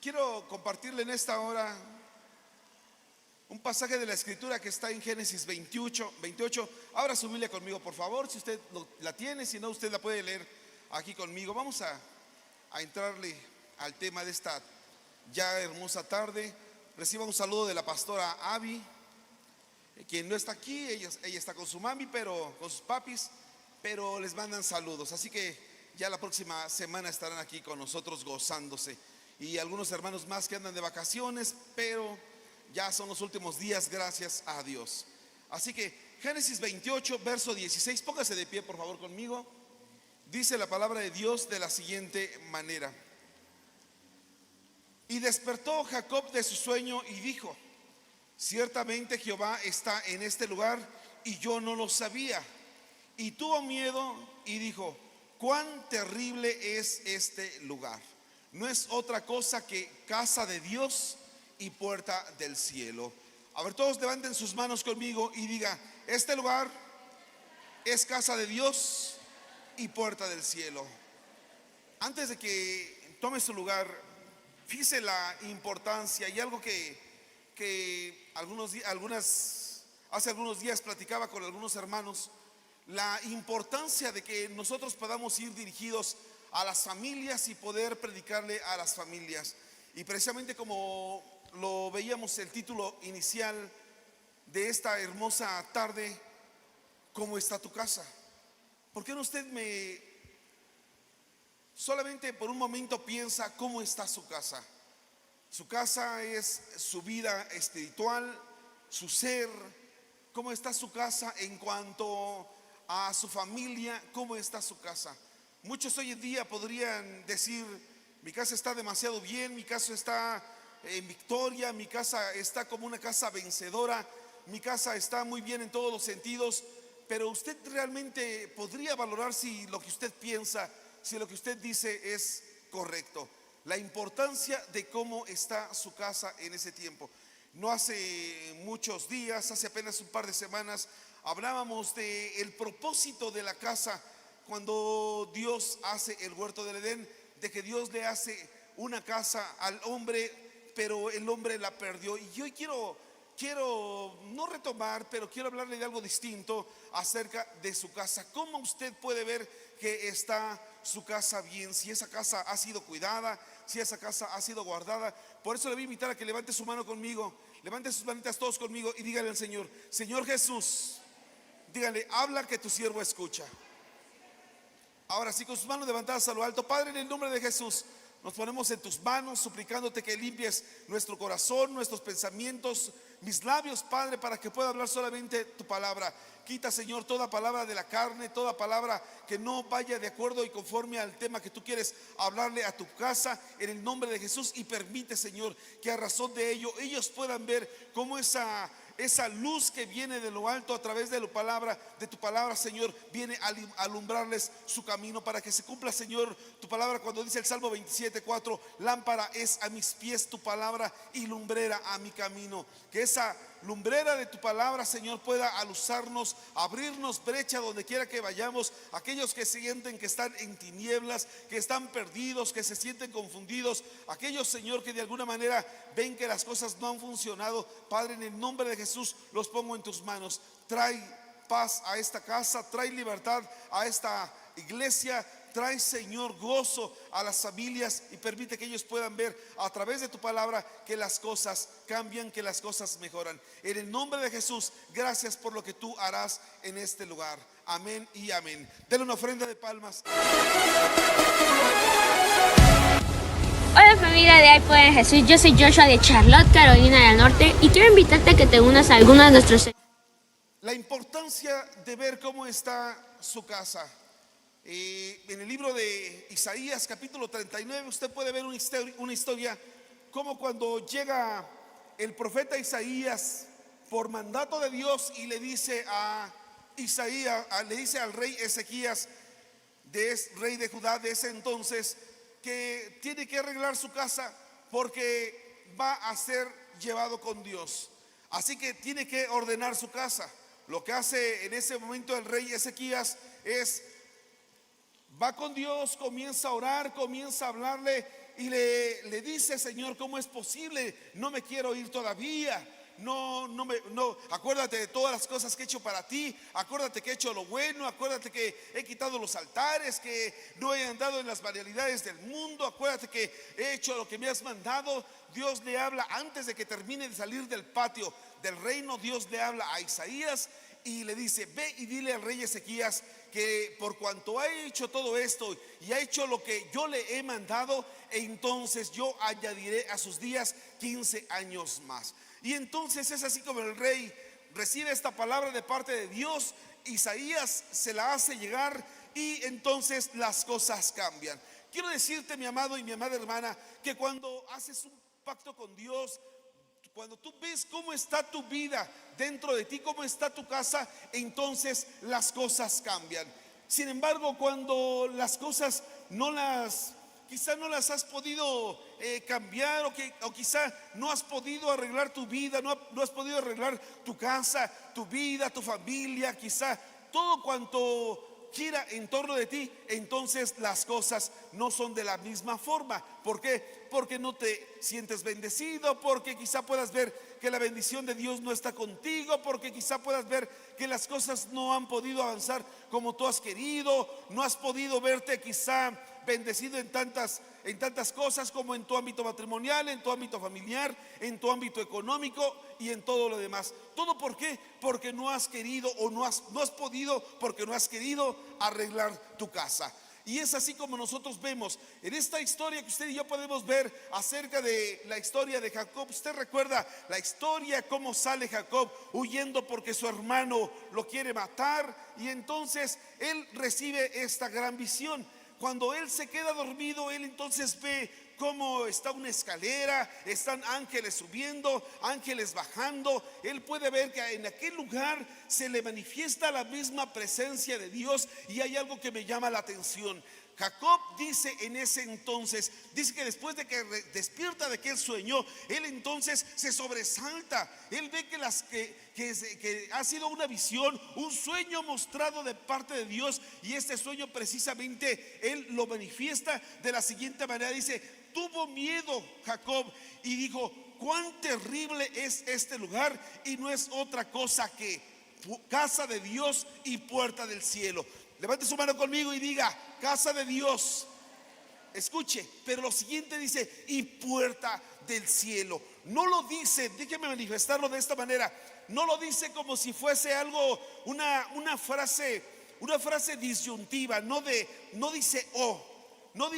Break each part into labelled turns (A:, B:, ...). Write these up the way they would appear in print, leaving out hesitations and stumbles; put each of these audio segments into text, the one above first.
A: Quiero compartirle en esta hora un pasaje de la escritura que está en Génesis 28. Abra su Biblia conmigo, por favor, si usted la tiene, si no, usted la puede leer aquí conmigo. Vamos a entrarle al tema de esta ya hermosa tarde. Reciba un saludo de la pastora Abby, quien no está aquí, ella está con su mami, pero con sus papis, pero les mandan saludos. Así que ya la próxima semana estarán aquí con nosotros gozándose. Y algunos hermanos más que andan de vacaciones, pero ya son los últimos días, gracias a Dios. Así que Génesis 28, verso 16, póngase de pie por favor conmigo. Dice la palabra de Dios de la siguiente manera: y despertó Jacob de su sueño y dijo: ciertamente Jehová está en este lugar, y yo no lo sabía. Y tuvo miedo y dijo: cuán terrible es este lugar. No es otra cosa que casa de Dios y puerta del cielo. A ver, todos levanten sus manos conmigo y diga: este lugar es casa de Dios y puerta del cielo. Antes de que tome su lugar, fíjese la importancia y algo que hace algunos días platicaba con algunos hermanos, la importancia de que nosotros podamos ir dirigidos a las familias y poder predicarle a las familias. Y precisamente como lo veíamos el título inicial de esta hermosa tarde: ¿cómo está tu casa? ¿Por qué no usted solamente por un momento piensa cómo está su casa? Su casa es su vida espiritual, su ser. ¿Cómo está su casa en cuanto a su familia? ¿Cómo está su casa? Muchos hoy en día podrían decir: mi casa está demasiado bien, mi casa está en victoria, mi casa está como una casa vencedora, mi casa está muy bien en todos los sentidos. Pero usted realmente podría valorar si lo que usted piensa, si lo que usted dice es correcto. La importancia de cómo está su casa en ese tiempo. No hace muchos días, hace apenas un par de semanas, hablábamos del propósito de la casa cuando Dios hace el huerto del Edén, de que Dios le hace una casa al hombre, pero el hombre la perdió. Y hoy quiero no retomar, pero quiero hablarle de algo distinto acerca de su casa. ¿Cómo usted puede ver que está su casa bien? Si esa casa ha sido cuidada, si esa casa ha sido guardada. Por eso le voy a invitar a que levante su mano conmigo, levante sus manitas todos conmigo y dígale al Señor: Señor Jesús, dígale, habla que tu siervo escucha. Ahora sí, con sus manos levantadas a lo alto: Padre, en el nombre de Jesús, nos ponemos en tus manos suplicándote que limpies nuestro corazón, nuestros pensamientos, mis labios, Padre, para que pueda hablar solamente tu palabra. Quita, Señor, toda palabra de la carne, toda palabra que no vaya de acuerdo y conforme al tema que tú quieres hablarle a tu casa, en el nombre de Jesús. Y permite, Señor, que a razón de ello ellos puedan ver cómo esa luz que viene de lo alto a través de tu palabra, Señor, viene a alumbrarles su camino, para que se cumpla, Señor, tu palabra cuando dice el Salmo 27:4: lámpara es a mis pies tu palabra y lumbrera a mi camino. Que esa lumbrera de tu palabra, Señor, pueda aluzarnos, abrirnos brecha donde quiera que vayamos. Aquellos que sienten que están en tinieblas, que están perdidos, que se sienten confundidos, aquellos, Señor, que de alguna manera ven que las cosas no han funcionado, Padre, en el nombre de Jesús los pongo en tus manos. Trae paz a esta casa, trae libertad a esta iglesia, trae, Señor, gozo a las familias, y permite que ellos puedan ver a través de tu palabra que las cosas cambian, que las cosas mejoran. En el nombre de Jesús, gracias por lo que tú harás en este lugar. Amén y amén. Denle una ofrenda de palmas.
B: Hola familia de Ahí Puede Jesús, yo soy Joshua de Charlotte, Carolina del Norte, y quiero invitarte a que te unas a algunos de nuestros...
A: La importancia de ver cómo está su casa. En el libro de Isaías capítulo 39 usted puede ver una historia como cuando llega el profeta Isaías por mandato de Dios y le dice a Isaías, le dice al rey Ezequías, rey de Judá de ese entonces, que tiene que arreglar su casa porque va a ser llevado con Dios. Así que tiene que ordenar su casa. Lo que hace en ese momento el rey Ezequías es: Va con Dios, comienza a orar, comienza a hablarle y le dice: Señor, ¿cómo es posible? No me quiero ir todavía. No, acuérdate de todas las cosas que he hecho para ti. Acuérdate que he hecho lo bueno. Acuérdate que he quitado los altares, que no he andado en las banalidades del mundo. Acuérdate que he hecho lo que me has mandado. Dios le habla antes de que termine de salir del patio del reino. Dios le habla a Isaías y le dice: ve y dile al rey Ezequías que por cuanto ha hecho todo esto y ha hecho lo que yo le he mandado, entonces yo añadiré a sus días 15 años más. Y entonces es así como el rey recibe esta palabra de parte de Dios. Isaías se la hace llegar y entonces las cosas cambian. Quiero decirte, mi amado y mi amada hermana, que cuando haces un pacto con Dios, cuando tú ves cómo está tu vida dentro de ti, cómo está tu casa, entonces las cosas cambian. Sin embargo, cuando las cosas quizá no las has podido cambiar, o quizá no has podido arreglar tu vida, no has podido arreglar tu casa, tu vida, tu familia, quizá todo cuanto gira en torno de ti, entonces las cosas no son de la misma forma. ¿Por qué? Porque no te sientes bendecido, porque quizá puedas ver que la bendición de Dios no está contigo, porque quizá puedas ver que las cosas no han podido avanzar como tú has querido, no has podido verte quizá bendecido en tantas cosas, como en tu ámbito matrimonial, en tu ámbito familiar, en tu ámbito económico y en todo lo demás. ¿Todo por qué? Porque no has querido, o no has podido, porque no has querido arreglar tu casa. Y es así como nosotros vemos en esta historia que usted y yo podemos ver acerca de la historia de Jacob. Usted recuerda la historia, cómo sale Jacob huyendo porque su hermano lo quiere matar, y entonces él recibe esta gran visión. Cuando él se queda dormido, él entonces ve cómo está una escalera, están ángeles subiendo, ángeles bajando. Él puede ver que en aquel lugar se le manifiesta la misma presencia de Dios, y hay algo que me llama la atención. Jacob dice en ese entonces, dice que después de que despierta de aquel sueño, él entonces se sobresalta. Él ve que ha sido una visión, un sueño mostrado de parte de Dios, y este sueño precisamente él lo manifiesta de la siguiente manera. Dice: tuvo miedo Jacob y dijo: cuán terrible es este lugar, y no es otra cosa que casa de Dios y puerta del cielo. Levante su mano conmigo y diga: casa de Dios. Escuche, pero lo siguiente dice: y puerta del cielo. No lo dice, déjeme manifestarlo de esta manera, no lo dice como si fuese algo, una frase disyuntiva. No dice no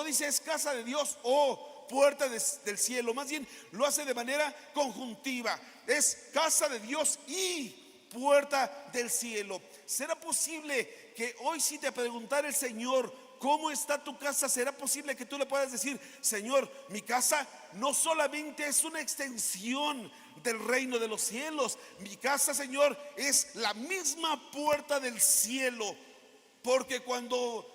A: dice es casa de Dios o puerta del cielo. Más bien lo hace de manera conjuntiva. Es casa de Dios y puerta del cielo. ¿Será posible que hoy, si te preguntara el Señor cómo está tu casa, será posible que tú le puedas decir: Señor, mi casa no solamente es una extensión del reino de los cielos, mi casa, Señor, es la misma puerta del cielo? Porque cuando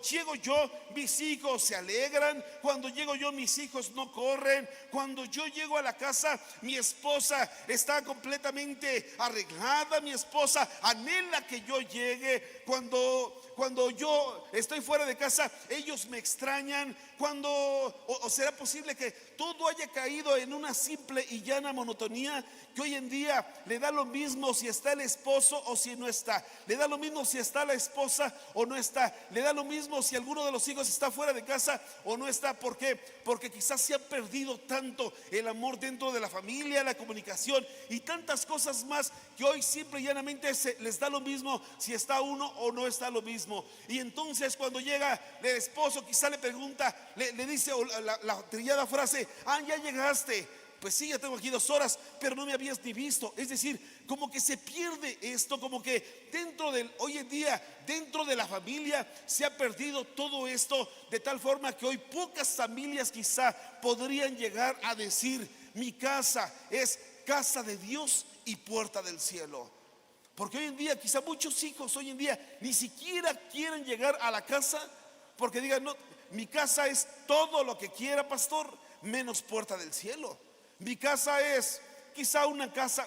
A: llego yo, mis hijos se alegran. Cuando llego yo, mis hijos no corren. Cuando yo llego a la casa, mi esposa está completamente arreglada. Mi esposa anhela que yo llegue. Cuando yo estoy fuera de casa, ellos me extrañan. O será posible que todo haya caído en una simple y llana monotonía, que hoy en día le da lo mismo si está el esposo o si no está, le da lo mismo si está la esposa o no está, le da lo mismo si alguno de los hijos está fuera de casa o no está? ¿Por qué? Porque quizás se ha perdido tanto el amor dentro de la familia, la comunicación y tantas cosas más, que hoy simple y llanamente les da lo mismo si está uno o no está lo mismo. Y entonces cuando llega el esposo, quizá le pregunta, le dice la trillada frase: ya llegaste. Pues sí, ya tengo aquí 2 horas, pero no me habías ni visto. Es decir, como que se pierde esto, como que hoy en día, dentro de la familia, se ha perdido todo esto, de tal forma que hoy pocas familias quizá podrían llegar a decir: mi casa es casa de Dios y puerta del cielo. Porque hoy en día, quizá muchos hijos hoy en día ni siquiera quieren llegar a la casa, porque digan: no, mi casa es todo lo que quiera, pastor, menos puerta del cielo. Mi casa es quizá una casa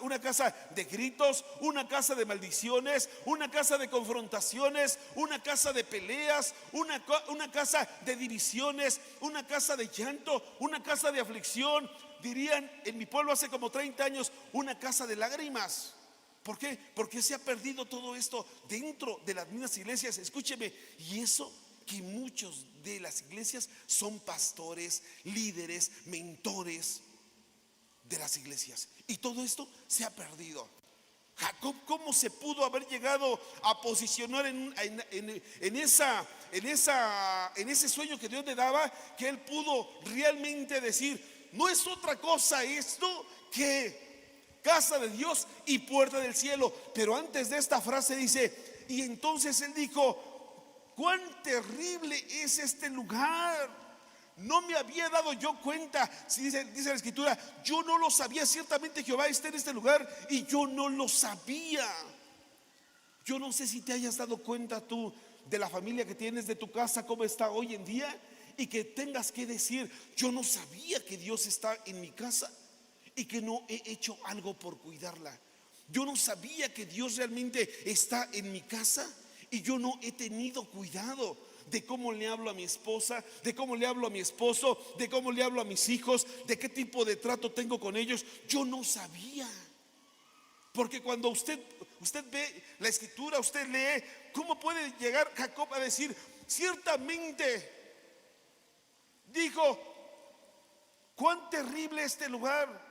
A: de gritos, una casa de maldiciones, una casa de confrontaciones, una casa de peleas, una casa de divisiones, una casa de llanto, una casa de aflicción. Dirían en mi pueblo hace como 30 años, una casa de lágrimas. ¿Por qué? Porque se ha perdido todo esto dentro de las mismas iglesias. Escúcheme, y eso que muchos de las iglesias son pastores, líderes, mentores de las iglesias. Y todo esto se ha perdido. Jacob, ¿cómo se pudo haber llegado a posicionar en ese sueño que Dios le daba? Que él pudo realmente decir, no es otra cosa esto que casa de Dios y puerta del cielo. Pero antes de esta frase dice, y entonces él dijo, cuán terrible es este lugar. No me había dado yo cuenta. Si dice la escritura, yo no lo sabía. Ciertamente Jehová está en este lugar y yo no lo sabía. Yo no sé si te hayas dado cuenta tú de la familia que tienes, de tu casa, cómo está hoy en día, y que tengas que decir, yo no sabía que Dios está en mi casa y que no he hecho algo por cuidarla. Yo no sabía que Dios realmente está en mi casa y yo no he tenido cuidado de cómo le hablo a mi esposa, de cómo le hablo a mi esposo, de cómo le hablo a mis hijos, de qué tipo de trato tengo con ellos. Yo no sabía. Porque cuando usted ve la escritura, usted lee, ¿cómo puede llegar Jacob a decir, ciertamente dijo, cuán terrible este lugar?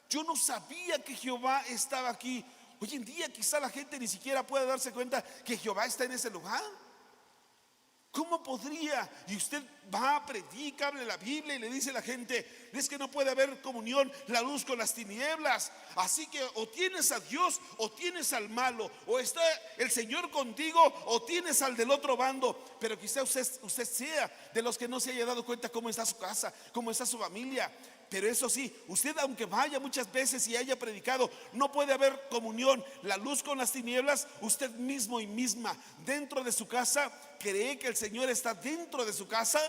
A: Yo no sabía que Jehová estaba aquí. Hoy en día quizá la gente ni siquiera pueda darse cuenta que Jehová está en ese lugar. ¿Cómo podría? Y usted va, predica, hable la Biblia y le dice a la gente, es que no puede haber comunión, la luz con las tinieblas. Así que o tienes a Dios o tienes al malo, o está el Señor contigo o tienes al del otro bando. Pero quizá usted sea de los que no se haya dado cuenta cómo está su casa, cómo está su familia. Pero eso sí, usted aunque vaya muchas veces y haya predicado, no puede haber comunión, la luz con las tinieblas. Usted mismo y misma dentro de su casa cree que el Señor está dentro de su casa.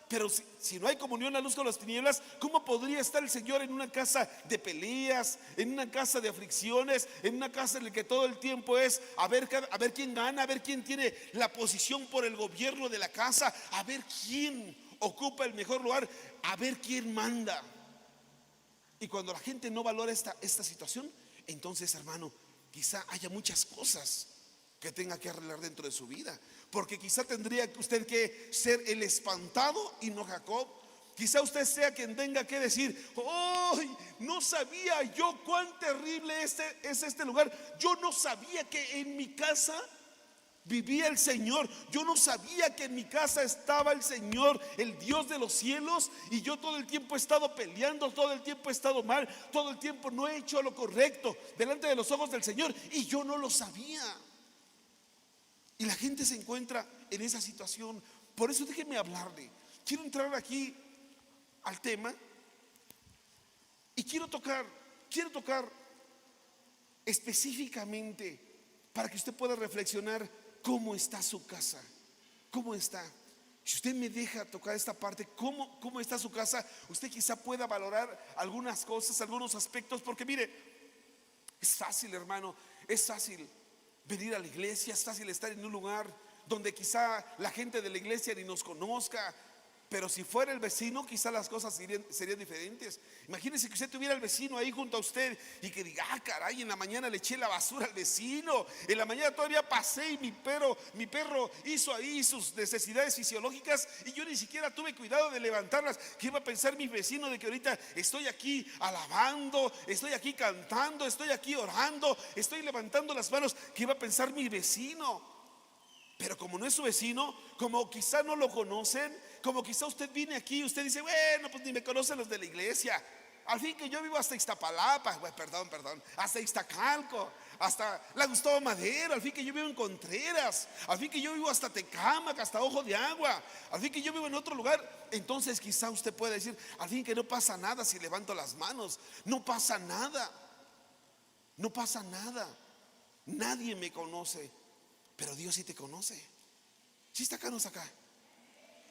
A: Pero si no hay comunión, la luz con las tinieblas, ¿cómo podría estar el Señor en una casa de peleas, en una casa de aflicciones, en una casa en la que todo el tiempo es a ver quién gana, a ver quién tiene la posición por el gobierno de la casa, a ver quién ocupa el mejor lugar, a ver quién manda? Y cuando la gente no valora esta situación, entonces, hermano, quizá haya muchas cosas que tenga que arreglar dentro de su vida. Porque quizá tendría usted que ser el espantado y no Jacob. Quizá usted sea quien tenga que decir, ¡ay! No sabía yo cuán terrible es este lugar. Yo no sabía que en mi casa vivía el Señor. Yo no sabía que en mi casa estaba el Señor, el Dios de los cielos. Y yo todo el tiempo he estado peleando, todo el tiempo he estado mal, todo el tiempo no he hecho lo correcto delante de los ojos del Señor, y yo no lo sabía. Y la gente se encuentra en esa situación. Por eso déjeme hablarle. Quiero entrar aquí al tema y quiero tocar específicamente para que usted pueda reflexionar cómo está su casa, cómo está. Si usted me deja tocar esta parte, cómo está su casa, usted quizá pueda valorar algunas cosas, algunos aspectos. Porque mire, es fácil, hermano, es fácil venir a la iglesia, es fácil estar en un lugar donde quizá la gente de la iglesia ni nos conozca. Pero si fuera el vecino, quizá las cosas serían diferentes. Imagínese que usted tuviera al vecino ahí junto a usted y que diga, caray, en la mañana le eché la basura al vecino, en la mañana todavía pasé y mi perro hizo ahí sus necesidades fisiológicas y yo ni siquiera tuve cuidado de levantarlas. ¿Qué iba a pensar mi vecino de que ahorita estoy aquí alabando, estoy aquí cantando, estoy aquí orando, estoy levantando las manos? ¿Qué iba a pensar mi vecino? Pero como no es su vecino, como quizá no lo conocen, como quizá usted viene aquí y usted dice, bueno, pues ni me conocen los de la iglesia. Al fin que yo vivo hasta Iztapalapa, hasta Iztacalco, hasta la Gustavo Madero, al fin que yo vivo en Contreras, al fin que yo vivo hasta Tecámac, hasta Ojo de Agua, al fin que yo vivo en otro lugar. Entonces quizá usted puede decir, al fin que no pasa nada si levanto las manos. No pasa nada, no pasa nada. Nadie me conoce, pero Dios sí te conoce. Si está acá, no está acá.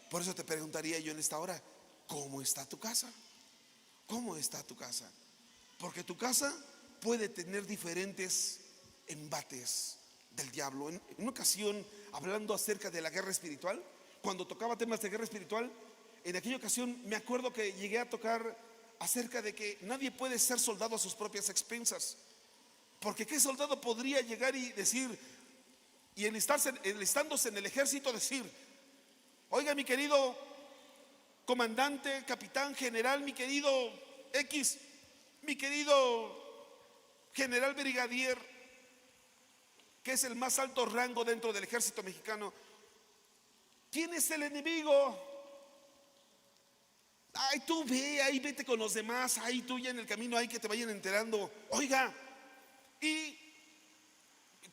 A: Por eso te preguntaría yo en esta hora, ¿cómo está tu casa? ¿Cómo está tu casa? Porque tu casa puede tener diferentes embates del diablo. En una ocasión, hablando acerca de la guerra espiritual, cuando tocaba temas de guerra espiritual, en aquella ocasión me acuerdo que llegué a tocar acerca de que nadie puede ser soldado a sus propias expensas. Porque ¿qué soldado podría llegar y decir, y enlistándose en el ejército, decir: oiga, mi querido comandante, capitán, general, mi querido X, mi querido general brigadier, que es el más alto rango dentro del ejército mexicano, ¿quién es el enemigo? Ay, tú ve, ahí vete con los demás, ahí tú ya en el camino, ahí que te vayan enterando. Oiga, ¿y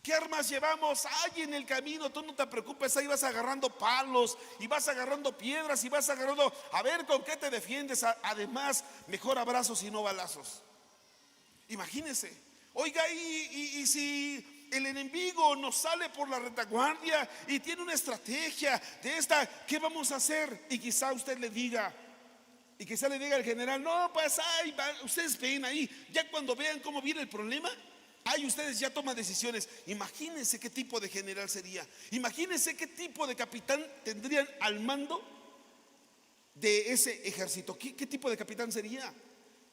A: qué armas llevamos? Ay, en el camino, tú no te preocupes, ahí vas agarrando palos y vas agarrando piedras y vas agarrando, a ver con qué te defiendes. Además, mejor abrazos y no balazos. Imagínense. Oiga, y si el enemigo nos sale por la retaguardia y tiene una estrategia de esta, ¿qué vamos a hacer? Y quizá usted le diga, y quizá le diga al general: no, pues ay, ustedes ven ahí, ya cuando vean cómo viene el problema, ahí ustedes ya toman decisiones. Imagínense qué tipo de general sería. Imagínense qué tipo de capitán tendrían al mando de ese ejército. ¿Qué tipo de capitán sería?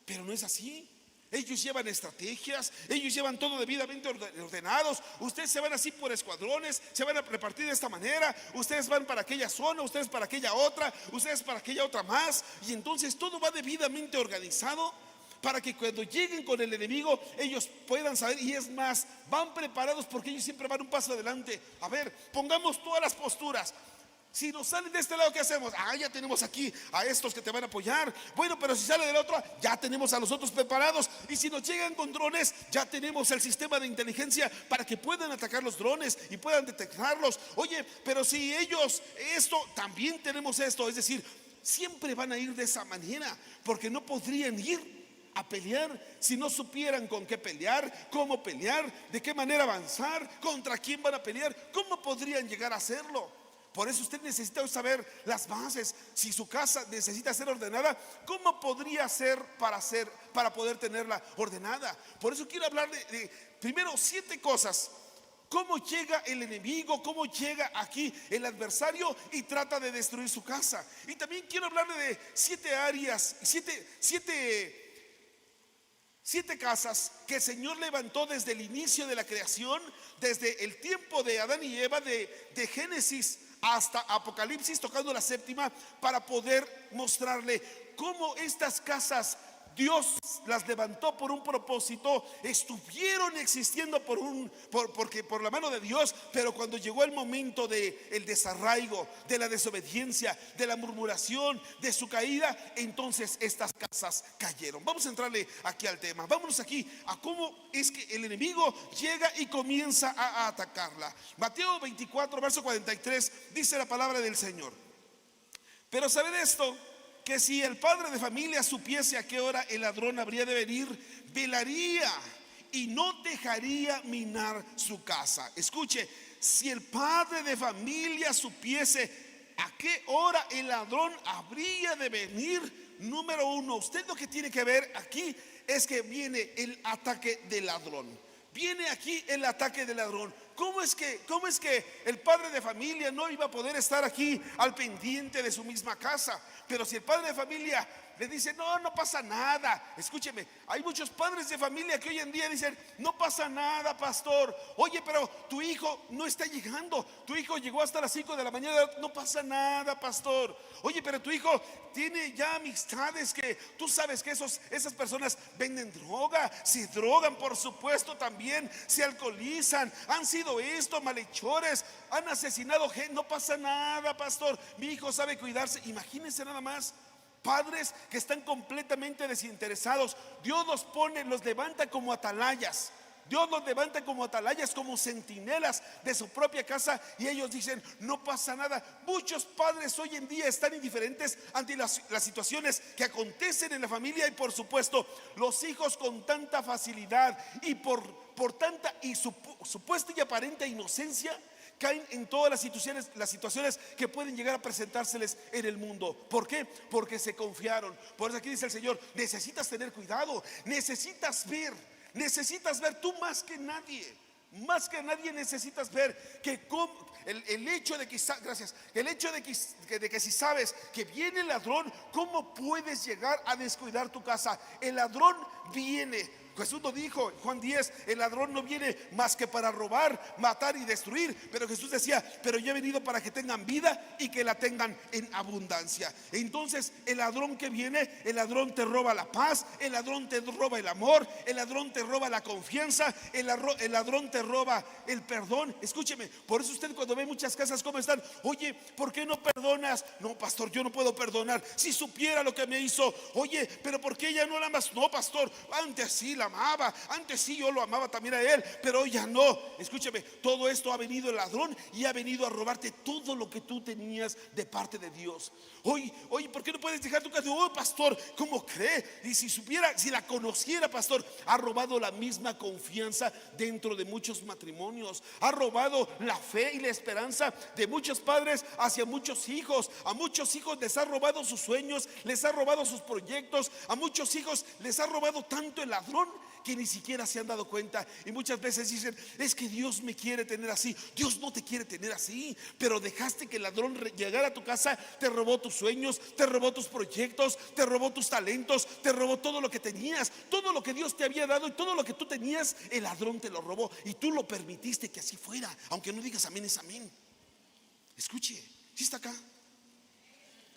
A: Pero no es así. Ellos llevan estrategias, ellos llevan todo debidamente ordenados. Ustedes se van así por escuadrones, se van a repartir de esta manera. Ustedes van para aquella zona, ustedes para aquella otra, ustedes para aquella otra más. Y entonces todo va debidamente organizado para que cuando lleguen con el enemigo ellos puedan saber. Y es más, van preparados porque ellos siempre van un paso adelante. A ver, pongamos todas las posturas. Si nos salen de este lado, ¿qué hacemos? Ya tenemos aquí a estos que te van a apoyar. Bueno, pero si sale del otro, ya tenemos a los otros preparados. Y si nos llegan con drones, ya tenemos el sistema de inteligencia para que puedan atacar los drones y puedan detectarlos. Oye, pero si ellos esto, también tenemos esto. Es decir, siempre van a ir de esa manera, porque no podrían ir a pelear si no supieran con qué pelear, cómo pelear, de qué manera avanzar, contra quién van a pelear, cómo podrían llegar a hacerlo. Por eso usted necesita saber las bases. Si su casa necesita ser ordenada, ¿cómo podría ser para poder tenerla ordenada? Por eso quiero hablar de primero 7 cosas. ¿Cómo llega el enemigo? ¿Cómo llega aquí el adversario y trata de destruir su casa? Y también quiero hablarle de 7 áreas, 7 casas que el Señor levantó desde el inicio de la creación, desde el tiempo de Adán y Eva, de Génesis hasta Apocalipsis, tocando la 7ª, para poder mostrarle cómo estas casas Dios las levantó por un propósito, estuvieron existiendo porque por la mano de Dios, pero cuando llegó el momento del desarraigo, de la desobediencia, de la murmuración, de su caída, entonces estas casas cayeron. Vamos a entrarle aquí al tema. Vámonos aquí a cómo es que el enemigo llega y comienza a atacarla. Mateo 24, verso 43, dice la palabra del Señor: pero sabed esto, que si el padre de familia supiese a qué hora el ladrón habría de venir, velaría y no dejaría minar su casa. Escuche, si el padre de familia supiese a qué hora el ladrón habría de venir, número 1, usted lo que tiene que ver aquí es que viene el ataque del ladrón. Viene aquí el ataque del ladrón. ¿Cómo es que el padre de familia no iba a poder estar aquí al pendiente de su misma casa? Pero si el padre de familia le dice: no pasa nada. Escúcheme, hay muchos padres de familia que hoy en día dicen: no pasa nada, pastor. Oye, pero tu hijo no está llegando, tu hijo llegó hasta las 5 de la mañana. No pasa nada, pastor. Oye, pero tu hijo tiene ya amistades que tú sabes que esas personas venden droga, se drogan, por supuesto, también se alcoholizan, han sido malhechores, han asesinado gente. No pasa nada, pastor, mi hijo sabe cuidarse. Imagínense nada más, padres que están completamente desinteresados. Dios los levanta como atalayas. Dios los levanta como atalayas, como centinelas de su propia casa, y ellos dicen: no pasa nada. Muchos padres hoy en día están indiferentes ante las situaciones que acontecen en la familia, y por supuesto los hijos con tanta facilidad y por tanta y supuesta y aparente inocencia, caen en todas las situaciones que pueden llegar a presentárseles en el mundo. ¿Por qué? Porque se confiaron. Por eso aquí dice el Señor, necesitas tener cuidado, necesitas ver tú más que nadie. Más que nadie necesitas ver que el hecho de que, gracias, el hecho de que si sabes que viene el ladrón, ¿cómo puedes llegar a descuidar tu casa? El ladrón viene. Jesús lo dijo en Juan 10, el ladrón no viene más que para robar, matar y destruir. Pero Jesús decía, pero yo he venido para que tengan vida y que la tengan en abundancia. Entonces el ladrón que viene, el ladrón te roba la paz, el ladrón te roba el amor, el ladrón te roba la confianza, el ladrón te roba el perdón. Escúcheme, por eso usted cuando ve muchas casas como están, oye, ¿por qué no perdonas? No, pastor, yo no puedo perdonar. Si supiera lo que me hizo. Oye, pero ¿por qué ya no la amas? No, pastor, antes sí la amaba, antes sí yo lo amaba también a él, pero hoy ya no. Escúcheme, todo esto ha venido el ladrón y ha venido a robarte todo lo que tú tenías de parte de Dios. Oye, ¿por qué no puedes dejar tu casa? Oh, pastor, ¿cómo cree? Y si supiera, si la conociera, pastor, ha robado la misma confianza dentro de muchos matrimonios, ha robado la fe y la esperanza de muchos padres hacia muchos hijos. A muchos hijos les ha robado sus sueños, les ha robado sus proyectos, a muchos hijos les ha robado tanto el ladrón que ni siquiera se han dado cuenta. Y muchas veces dicen, es que Dios me quiere tener así. Dios no te quiere tener así, pero dejaste que el ladrón llegara a tu casa, te robó tus sueños, te robó tus proyectos, te robó tus talentos, te robó todo lo que tenías, todo lo que Dios te había dado y todo lo que tú tenías, el ladrón te lo robó y tú lo permitiste que así fuera. Aunque no digas amén, es amén. Escuche, ¿sí está acá?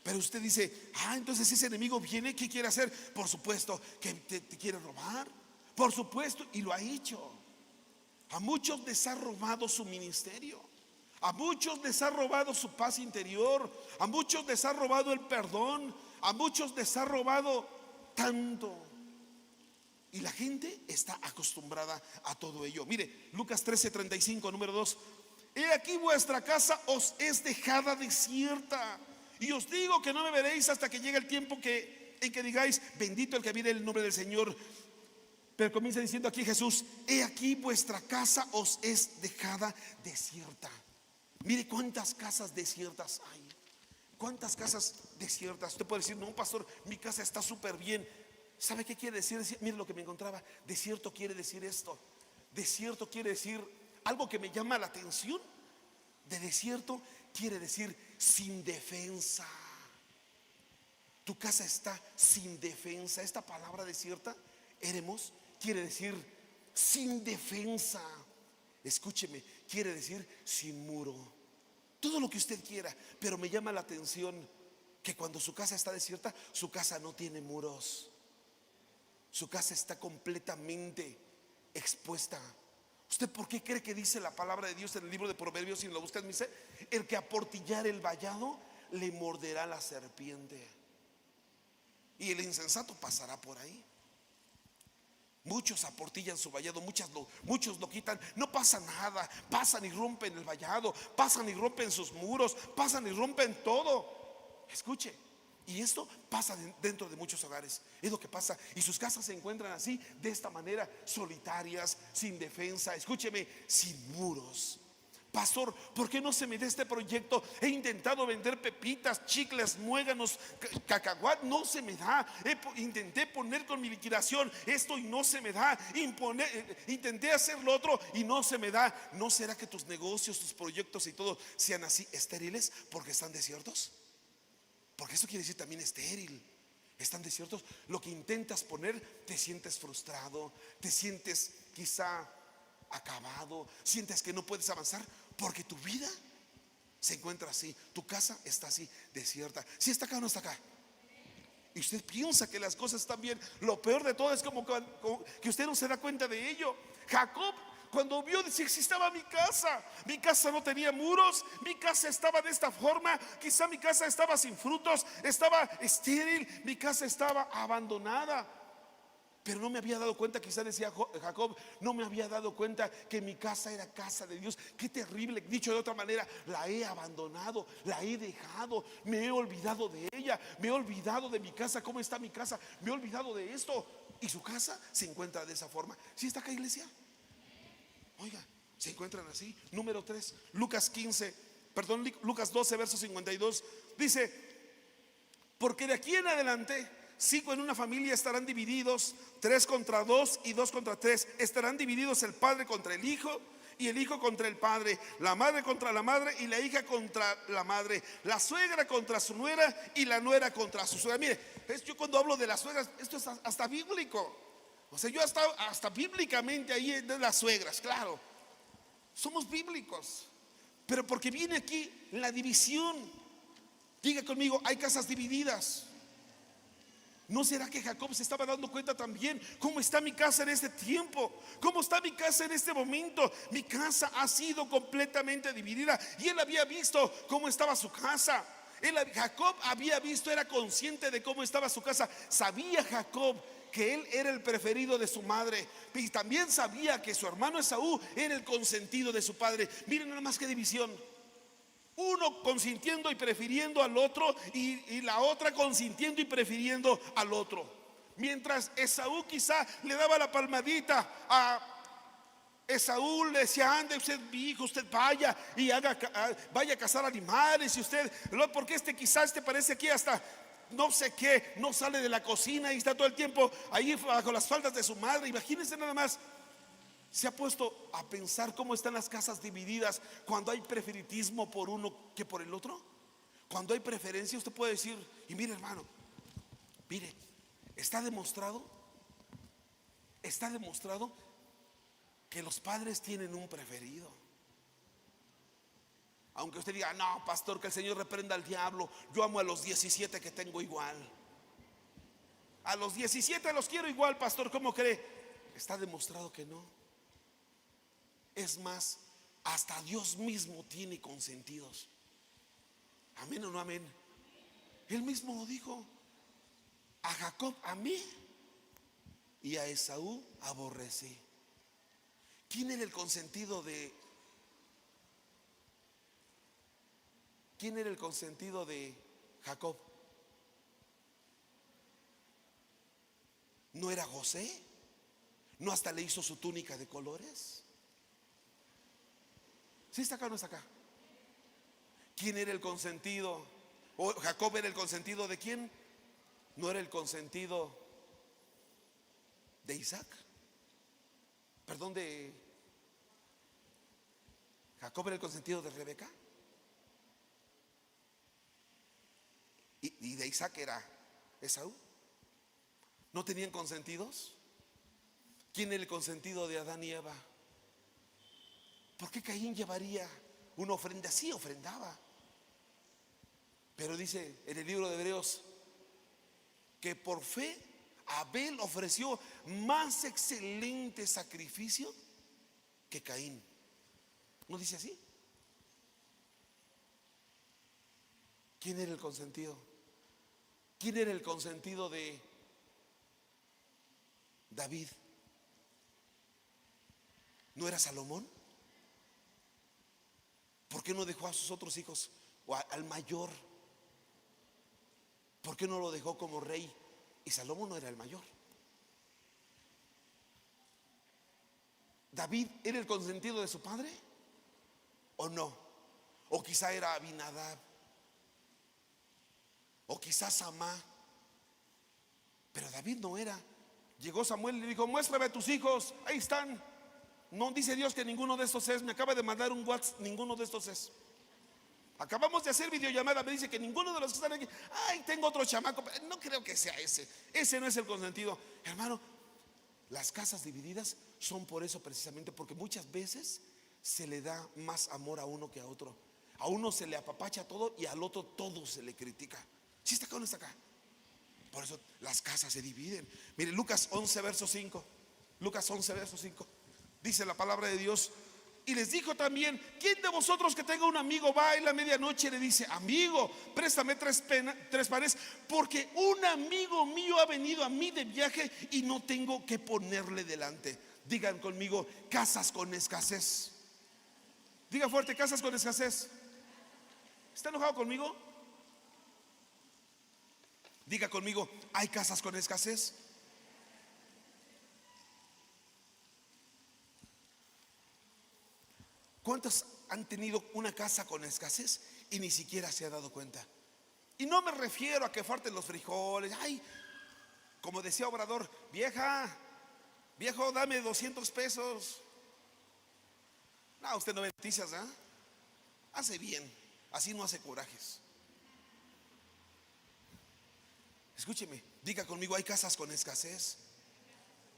A: Pero usted dice, entonces ese enemigo viene, ¿qué quiere hacer? Por supuesto que te quiere robar. Por supuesto, y lo ha hecho. A muchos les ha robado su ministerio, a muchos les ha robado su paz interior, a muchos les ha robado el perdón, a muchos les ha robado tanto. Y la gente está acostumbrada a todo ello. Mire, Lucas 13:35, número 2. He aquí vuestra casa os es dejada desierta, y os digo que no me veréis hasta que llegue el tiempo en que digáis, bendito el que viene en el nombre del Señor. Pero comienza diciendo aquí Jesús, he aquí vuestra casa os es dejada desierta. Mire cuántas casas desiertas hay. Cuántas casas desiertas. Usted puede decir, no, pastor, mi casa está súper bien. ¿Sabe qué quiere decir? Mire lo que me encontraba. Desierto quiere decir esto. Desierto quiere decir algo que me llama la atención. De desierto quiere decir sin defensa. Tu casa está sin defensa. Esta palabra desierta, eremos, quiere decir sin defensa. Escúcheme, quiere decir sin muro. Todo lo que usted quiera, pero me llama la atención que cuando su casa está desierta, su casa no tiene muros. Su casa está completamente expuesta. ¿Usted por qué cree que dice la palabra de Dios en el libro de Proverbios? Si lo buscan, dice, el que aportillar el vallado le morderá la serpiente, y el insensato pasará por ahí. Muchos aportillan su vallado, muchos lo quitan, no pasa nada, pasan y rompen el vallado, pasan y rompen sus muros, pasan y rompen todo. Escuche, y esto pasa dentro de muchos hogares, es lo que pasa, y sus casas se encuentran así, de esta manera, solitarias, sin defensa, escúcheme, sin muros. Pastor, ¿por qué no se me da este proyecto? He intentado vender pepitas, chicles, muéganos, cacahuat, no se me da. Intenté poner con mi liquidación esto y no se me da. Intenté hacer lo otro y no se me da. ¿No será que tus negocios, tus proyectos y todo sean así estériles porque están desiertos? Porque eso quiere decir también estéril. Están desiertos. Lo que intentas poner, te sientes frustrado, te sientes quizá acabado, sientes que no puedes avanzar porque tu vida se encuentra así, tu casa está así, desierta. Si está acá o no está acá, y usted piensa que las cosas están bien, lo peor de todo es como que usted no se da cuenta de ello. Jacob, cuando vio, decía, si estaba mi casa no tenía muros, mi casa estaba de esta forma, quizá mi casa estaba sin frutos, estaba estéril, mi casa estaba abandonada. Pero no me había dado cuenta, quizá decía Jacob, no me había dado cuenta que mi casa era casa de Dios. Qué terrible, dicho de otra manera, la he abandonado, la he dejado, me he olvidado de ella, me he olvidado de mi casa. ¿Cómo está mi casa? Me he olvidado de esto. Y su casa se encuentra de esa forma. ¿Sí está acá, iglesia? Oiga, ¿Se encuentran así? Número 3, Lucas 12, verso 52. Dice: porque de aquí en adelante 5 en una familia estarán divididos, 3 contra 2 y 2 contra 3. Estarán divididos el padre contra el hijo y el hijo contra el padre, la madre contra la madre y la hija contra la madre, la suegra contra su nuera y la nuera contra su suegra. Mire, yo cuando hablo de las suegras, esto es hasta bíblico. O sea, yo hasta bíblicamente ahí de las suegras, claro. Somos bíblicos. Pero porque viene aquí la división. Diga conmigo, hay casas divididas. ¿No será que Jacob se estaba dando cuenta también cómo está mi casa en este tiempo? ¿Cómo está mi casa en este momento? Mi casa ha sido completamente dividida. Y él había visto cómo estaba su casa. Jacob había visto, era consciente de cómo estaba su casa. Sabía Jacob que él era el preferido de su madre, y también sabía que su hermano Esaú era el consentido de su padre. Miren nada más que división. Uno consintiendo y prefiriendo al otro, y la otra consintiendo y prefiriendo al otro. Mientras Esaú quizá le daba la palmadita a Esaú, le decía: ande usted, mi hijo, usted vaya y vaya a cazar animales. Y usted, porque quizá parece aquí hasta no sé qué, no sale de la cocina y está todo el tiempo ahí bajo las faldas de su madre. Imagínense nada más. ¿Se ha puesto a pensar cómo están las casas divididas cuando hay preferitismo por uno que por el otro? Cuando hay preferencia, usted puede decir: y mire, hermano, mire, está demostrado que los padres tienen un preferido. Aunque usted diga: no, pastor, que el Señor reprenda al diablo, yo amo a los 17 que tengo igual. A los 17 los quiero igual, pastor, ¿cómo cree? Está demostrado que no. Es más, hasta Dios mismo tiene consentidos. ¿Amén o no amén? Él mismo lo dijo: a Jacob amé y a Esaú aborrecí. ¿Quién era el consentido de Jacob? ¿No era José? ¿No hasta le hizo su túnica de colores? ¿Sí está acá o no está acá? ¿Quién era el consentido? ¿O Jacob era el consentido de quién? ¿No era el consentido de Isaac? Perdón, de Jacob era el consentido de Rebeca. Y de Isaac era Esaú. ¿No tenían consentidos? ¿Quién era el consentido de Adán y Eva? ¿Por qué Caín llevaría una ofrenda? Sí, ofrendaba. Pero dice en el libro de Hebreos que por fe Abel ofreció más excelente sacrificio que Caín. ¿No dice así? ¿Quién era el consentido? ¿Quién era el consentido de David? ¿No era Salomón? ¿Por qué no dejó a sus otros hijos o al mayor? ¿Por qué no lo dejó como rey? Y Salomón no era el mayor. ¿David era el consentido de su padre? ¿O no? O quizá era Abinadab, o quizás Samá. Pero David no era. Llegó Samuel y le dijo: muéstrame a tus hijos, ahí están. No dice Dios que ninguno de estos es. Me acaba de mandar un WhatsApp: ninguno de estos es. Acabamos de hacer videollamada, me dice que ninguno de los que están aquí. Ay, tengo otro chamaco. No creo que sea ese. Ese no es el consentido. Hermano, las casas divididas son por eso, precisamente, porque muchas veces se le da más amor a uno que a otro. A uno se le apapacha todo y al otro todo se le critica. ¿Sí está acá o no está acá? Por eso las casas se dividen. Mire, Lucas 11, verso 5. Lucas 11, verso 5. Dice la palabra de Dios: y les dijo también: ¿quién de vosotros que tenga un amigo va en la medianoche y le dice: amigo, préstame tres panes, porque un amigo mío ha venido a mí de viaje y no tengo que ponerle delante? Digan conmigo: casas con escasez. Diga fuerte: casas con escasez. ¿Está enojado conmigo? Diga conmigo: hay casas con escasez. ¿Cuántos han tenido una casa con escasez y ni siquiera se ha dado cuenta? Y no me refiero a que falten los frijoles. Ay, como decía Obrador, viejo, dame 200 pesos. No, usted no ve noticias, ¿ah? Hace bien, así no hace corajes. Escúcheme, diga conmigo, hay casas con escasez.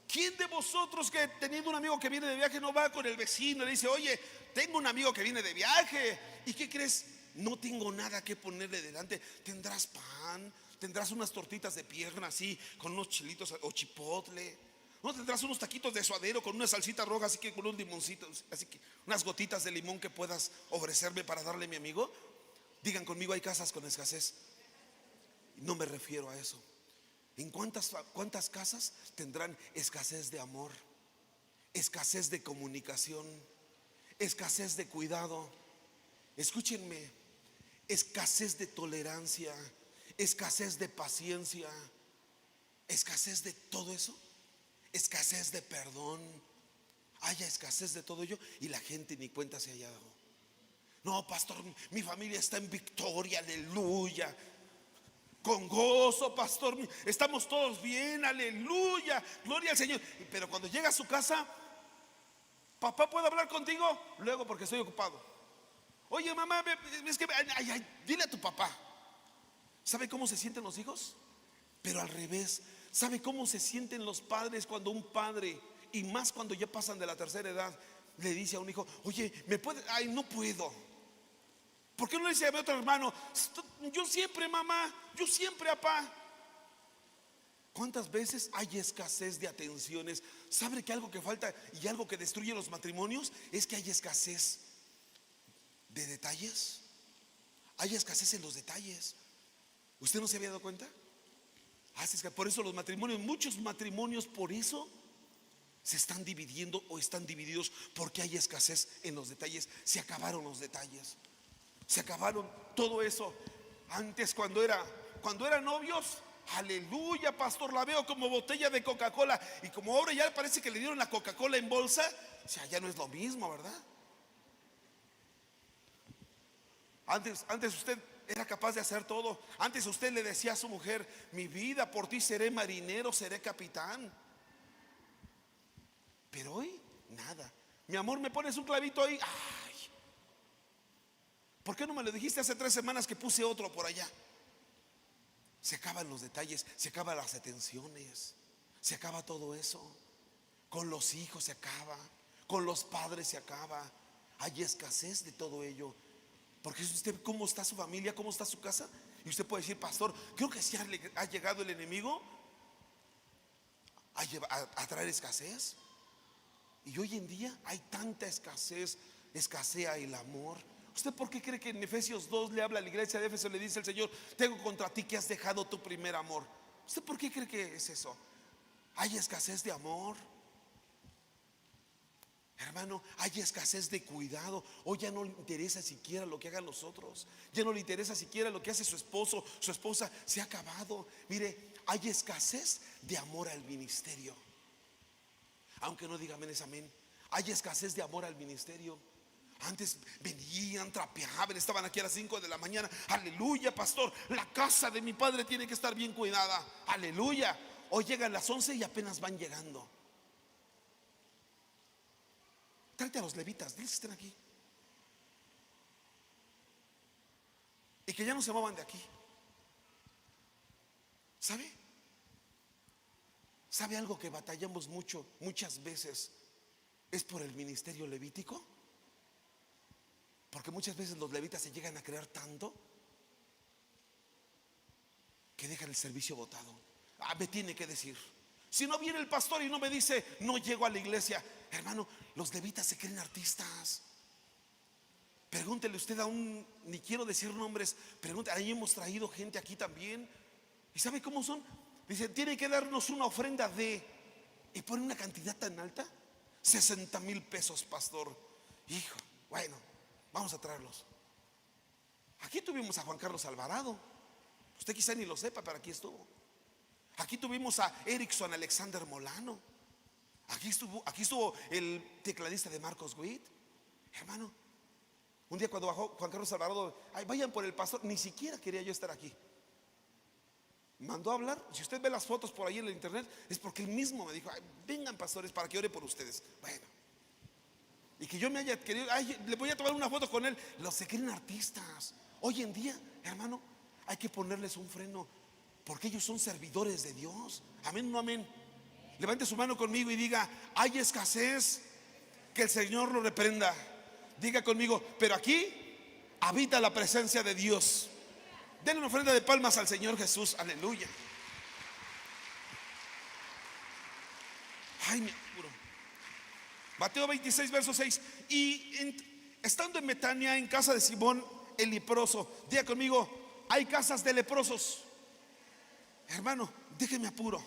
A: ¿Quién de vosotros que teniendo un amigo que viene de viaje no va con el vecino y le dice, oye, tengo un amigo que viene de viaje? ¿Y qué crees? No tengo nada que ponerle delante. ¿Tendrás pan? ¿Tendrás unas tortitas de pierna así con unos chilitos o chipotle? ¿No tendrás unos taquitos de suadero con una salsita roja así que con unos limoncitos, así que unas gotitas de limón que puedas ofrecerme para darle a mi amigo? Digan conmigo, hay casas con escasez. No me refiero a eso. ¿En cuántas casas tendrán escasez de amor, escasez de comunicación, escasez de cuidado? Escúchenme, escasez de tolerancia, escasez de paciencia, escasez de todo eso, escasez de perdón. Haya escasez de todo ello y la gente ni cuenta se haya dado. No, pastor, mi familia está en victoria, aleluya. Con gozo, pastor, estamos todos bien, aleluya, gloria al Señor. Pero cuando llega a su casa, papá, ¿puedo hablar contigo? Luego, porque estoy ocupado. Oye, mamá, es que dile a tu papá. ¿Sabe cómo se sienten los hijos? Pero al revés. ¿Sabe cómo se sienten los padres cuando un padre, y más cuando ya pasan de la tercera edad, le dice a un hijo, oye, ¿me puedes? Ay, no puedo. ¿Por qué no le dice a mi otro hermano, yo siempre, mamá, yo siempre, papá? ¿Cuántas veces hay escasez de atenciones? ¿Sabe que algo que falta y algo que destruye los matrimonios es que hay escasez de detalles? Hay escasez en los detalles. ¿Usted no se había dado cuenta? Por eso los matrimonios, muchos matrimonios por eso se están dividiendo o están divididos, porque hay escasez en los detalles. Se acabaron los detalles. Se acabaron todo eso. Antes cuando eran novios, aleluya, pastor, la veo como botella de Coca-Cola. Y como ahora ya parece que le dieron la Coca-Cola en bolsa, o sea, ya no es lo mismo, ¿verdad? Antes usted era capaz de hacer todo. Antes usted le decía a su mujer, mi vida, por ti seré marinero, seré capitán. Pero hoy, nada. Mi amor, ¿me pones un clavito ahí? Ay, ¿por qué no me lo dijiste hace 3 semanas que puse otro por allá? Se acaban los detalles, se acaban las atenciones, se acaba todo eso. Con los hijos se acaba, con los padres se acaba. Hay escasez de todo ello. Porque usted, ¿cómo está su familia? ¿Cómo está su casa? Y usted puede decir, pastor, creo que sí ha llegado el enemigo a traer escasez. Y hoy en día hay tanta escasez, escasea el amor. ¿Usted por qué cree que en Efesios 2 le habla a la iglesia de Éfeso? Le dice el Señor, tengo contra ti que has dejado tu primer amor. ¿Usted por qué cree que es eso? Hay escasez de amor. Hermano, hay escasez de cuidado. Hoy ya no le interesa siquiera lo que hagan los otros. Ya no le interesa siquiera lo que hace su esposo, su esposa. Se ha acabado. Mire, hay escasez de amor al ministerio. Aunque no diga amén, es amén. Hay escasez de amor al ministerio. Antes venían, trapeaban, estaban aquí a las 5 de la mañana. Aleluya, pastor, la casa de mi padre tiene que estar bien cuidada. Aleluya. Hoy llegan las 11 y apenas van llegando. Tráete a los levitas, diles que estén aquí. Y que ya no se muevan de aquí. ¿Sabe? ¿Sabe algo que batallamos muchas veces? Es por el ministerio levítico. Porque muchas veces los levitas se llegan a creer tanto que dejan el servicio botado. Me tiene que decir. Si no viene el pastor y no me dice, no llego a la iglesia. Hermano, los levitas se creen artistas. Pregúntele usted ni quiero decir nombres, pregúntele, ahí hemos traído gente aquí también. ¿Y sabe cómo son? Dice, tiene que darnos una ofrenda y pone una cantidad tan alta, 60,000 pesos, pastor. Hijo, bueno, vamos a traerlos. Aquí tuvimos a Juan Carlos Alvarado. Usted quizá ni lo sepa, pero aquí estuvo. Aquí tuvimos a Erickson Alexander Molano. Aquí estuvo el tecladista de Marcos Witt. Hermano, Un día cuando bajó Juan Carlos Alvarado, ay, vayan por el pastor, ni siquiera quería yo estar aquí. Mandó a hablar. Si usted ve las fotos por ahí en el internet, es porque él mismo me dijo, ay, vengan pastores para que ore por ustedes. Bueno, y que yo me haya querido, ay, le voy a tomar una foto con él. Los se creen artistas. Hoy en día, hermano, hay que ponerles un freno, porque ellos son servidores de Dios. Amén, no amén. Levante su mano conmigo y diga, hay escasez, que el Señor lo reprenda. Diga conmigo, pero aquí habita la presencia de Dios. Denle una ofrenda de palmas al Señor Jesús, aleluya. Ay, me apuro. Mateo 26, verso 6. Estando en Betania, en casa de Simón el leproso, diga conmigo, hay casas de leprosos. Hermano, déjeme apuro.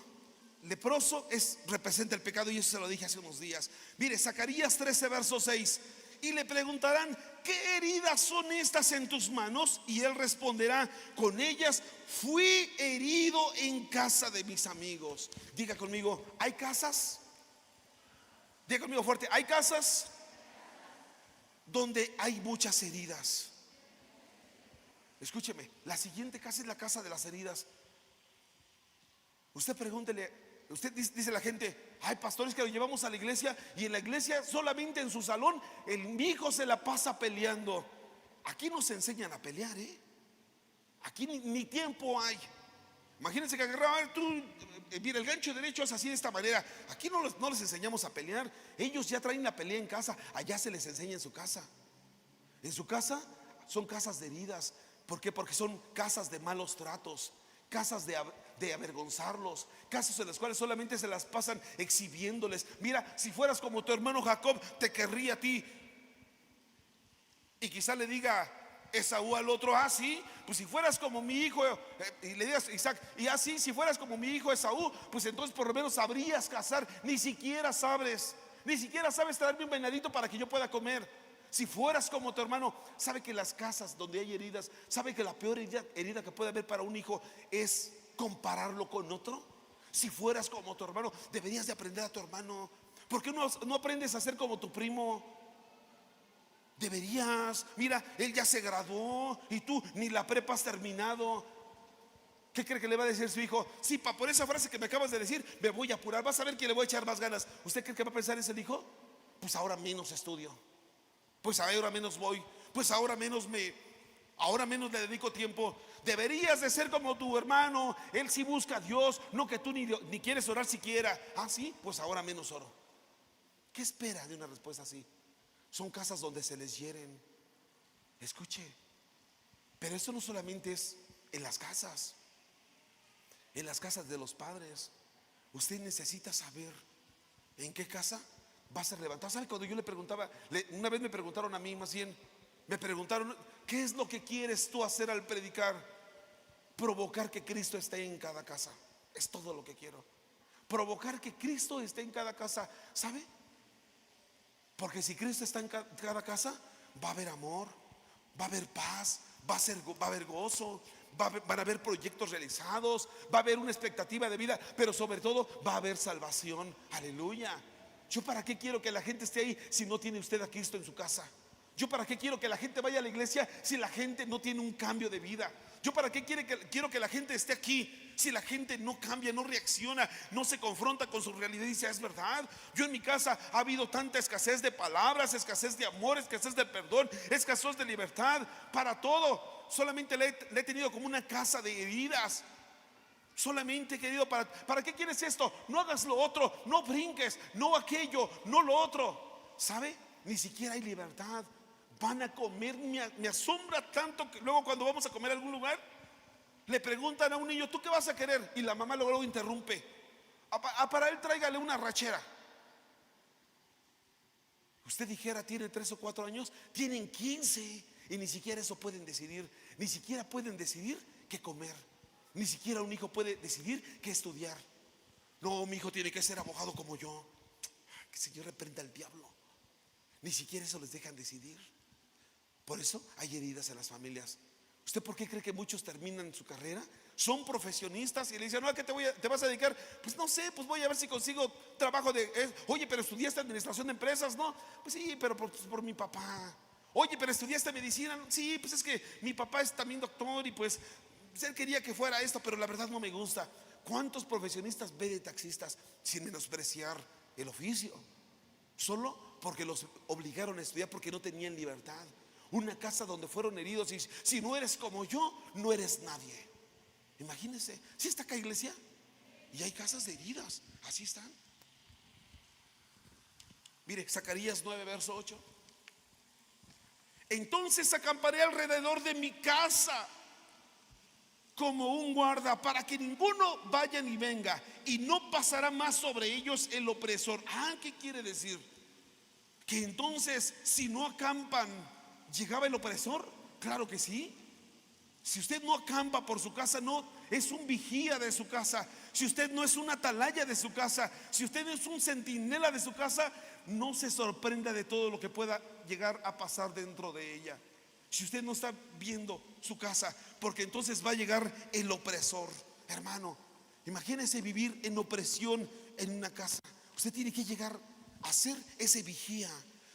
A: Leproso representa el pecado, y eso se lo dije hace unos días. Mire, Zacarías 13, verso 6. Y le preguntarán, ¿qué heridas son estas en tus manos? Y él responderá, con ellas fui herido en casa de mis amigos. Diga conmigo, ¿hay casas? Diga conmigo fuerte, ¿hay casas donde hay muchas heridas? Escúcheme, la siguiente casa es la casa de las heridas. Usted pregúntele. Usted dice la gente, hay pastores que lo llevamos a la iglesia, y en la iglesia solamente en su salón mi hijo se la pasa peleando. Aquí no se enseñan a pelear, aquí ni tiempo hay. Imagínense que agarraban, mira, el gancho derecho es así, de esta manera. Aquí no les enseñamos a pelear. Ellos ya traen la pelea en casa. Allá se les enseña en su casa. En su casa son casas de heridas. ¿Por qué? Porque son casas de malos tratos, casas de avergonzarlos, casas en las cuales solamente se las pasan exhibiéndoles. Mira, si fueras como tu hermano Jacob, te querría a ti. Y quizá le diga Esaú al otro, ah, sí, pues si fueras como mi hijo, y le digas Isaac, y así, si fueras como mi hijo Esaú, pues entonces por lo menos sabrías cazar. Ni siquiera sabes traerme un venadito para que yo pueda comer. Si fueras como tu hermano. Sabe que las casas donde hay heridas, sabe que la peor herida que puede haber para un hijo es compararlo con otro. Si fueras como tu hermano, deberías de aprender a tu hermano. ¿Por qué no aprendes a ser como tu primo? Deberías. Mira, él ya se graduó y tú ni la prepa has terminado. ¿Qué cree que le va a decir su hijo? Sí, por esa frase que me acabas de decir, me voy a apurar, vas a ver que le voy a echar más ganas. ¿Usted cree que va a pensar ese hijo? Pues ahora menos estudio, pues ahora menos voy, pues ahora menos le dedico tiempo. Deberías de ser como tu hermano. Él sí busca a Dios, no que tú ni quieres orar siquiera. Ah, sí, pues ahora menos oro. ¿Qué espera de una respuesta así? Son casas donde se les hieren. Escuche, pero eso no solamente es en las casas de los padres. Usted necesita saber en qué casa va a ser levantado. ¿Sabe? Cuando yo le preguntaba, una vez me preguntaron a mí, más bien me preguntaron, ¿qué es lo que quieres tú hacer al predicar? Provocar que Cristo esté en cada casa. Es todo lo que quiero. Provocar que Cristo esté en cada casa. ¿Sabe? Porque si Cristo está en cada casa, va a haber amor, va a haber paz, va a haber gozo, van a haber proyectos realizados, va a haber una expectativa de vida, pero sobre todo va a haber salvación. Aleluya. ¿Yo para qué quiero que la gente esté ahí si no tiene usted a Cristo en su casa? ¿Yo para qué quiero que la gente vaya a la iglesia si la gente no tiene un cambio de vida? ¿Yo para qué quiero que la gente esté aquí si la gente no cambia, no reacciona, no se confronta con su realidad y dice, es verdad? Yo en mi casa ha habido tanta escasez de palabras, escasez de amor, escasez de perdón, escasez de libertad, para todo. Solamente le he tenido como una casa de heridas. Solamente, querido, ¿para qué quieres esto? No hagas lo otro, no brinques, no aquello, no lo otro. ¿Sabe? Ni siquiera hay libertad. Van a comer, me asombra tanto que luego cuando vamos a comer a algún lugar, le preguntan a un niño, ¿tú qué vas a querer? Y la mamá luego interrumpe, para él tráigale una rachera. Usted dijera, tiene 3 o 4 años, tienen 15 y ni siquiera eso pueden decidir. Ni siquiera pueden decidir qué comer. Ni siquiera un hijo puede decidir qué estudiar. No, mi hijo tiene que ser abogado como yo. Que el Señor reprenda al diablo. Ni siquiera eso les dejan decidir. Por eso hay heridas en las familias. ¿Usted por qué cree que muchos terminan su carrera? Son profesionistas y le dicen, no, ¿a qué te vas a dedicar? Pues no sé, pues voy a ver si consigo trabajo oye, pero estudiaste administración de empresas, ¿no? Pues sí, pero por mi papá. Oye, pero estudiaste medicina. Sí, pues es que mi papá es también doctor y pues él quería que fuera esto, pero la verdad no me gusta. ¿Cuántos profesionistas ve de taxistas sin menospreciar el oficio? Solo porque los obligaron a estudiar, porque no tenían libertad. Una casa donde fueron heridos y si no eres como yo, no eres nadie. Imagínense, si está acá iglesia y hay casas de heridas, así están. Mire, Zacarías 9, verso 8. Entonces acamparé alrededor de mi casa como un guarda para que ninguno vaya ni venga, y no pasará más sobre ellos el opresor. ¿Qué quiere decir? Que entonces si no acampan, ¿llegaba el opresor? Claro que sí. Si usted no acampa por su casa, no es un vigía de su casa, si usted no es una atalaya de su casa, si usted no es un centinela de su casa, no se sorprenda de todo lo que pueda llegar a pasar dentro de ella. Si usted no está viendo su casa, porque entonces va a llegar el opresor. Hermano, imagínese vivir en opresión en una casa. Usted tiene que llegar a ser ese vigía,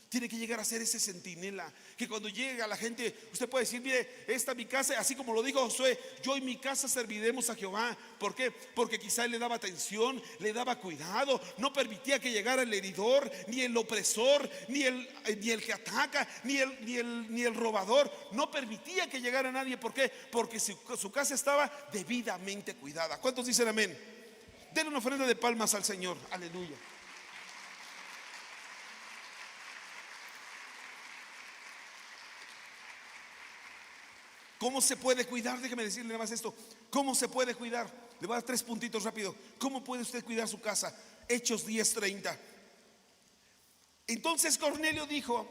A: tiene que llegar a ser ese centinela, que cuando llega la gente, usted puede decir: mire, esta es mi casa, así como lo dijo Josué, yo y mi casa serviremos a Jehová. ¿Por qué? Porque quizá él le daba atención, le daba cuidado, no permitía que llegara el heridor, ni el opresor, ni el que ataca, ni el robador. No permitía que llegara nadie. ¿Por qué? Porque su casa estaba debidamente cuidada. ¿Cuántos dicen amén? Denle una ofrenda de palmas al Señor. Aleluya. ¿Cómo se puede cuidar? Déjeme decirle nada más esto. ¿Cómo se puede cuidar? Le voy a dar 3 puntitos rápido. ¿Cómo puede usted cuidar su casa? Hechos 10:30. Entonces Cornelio dijo: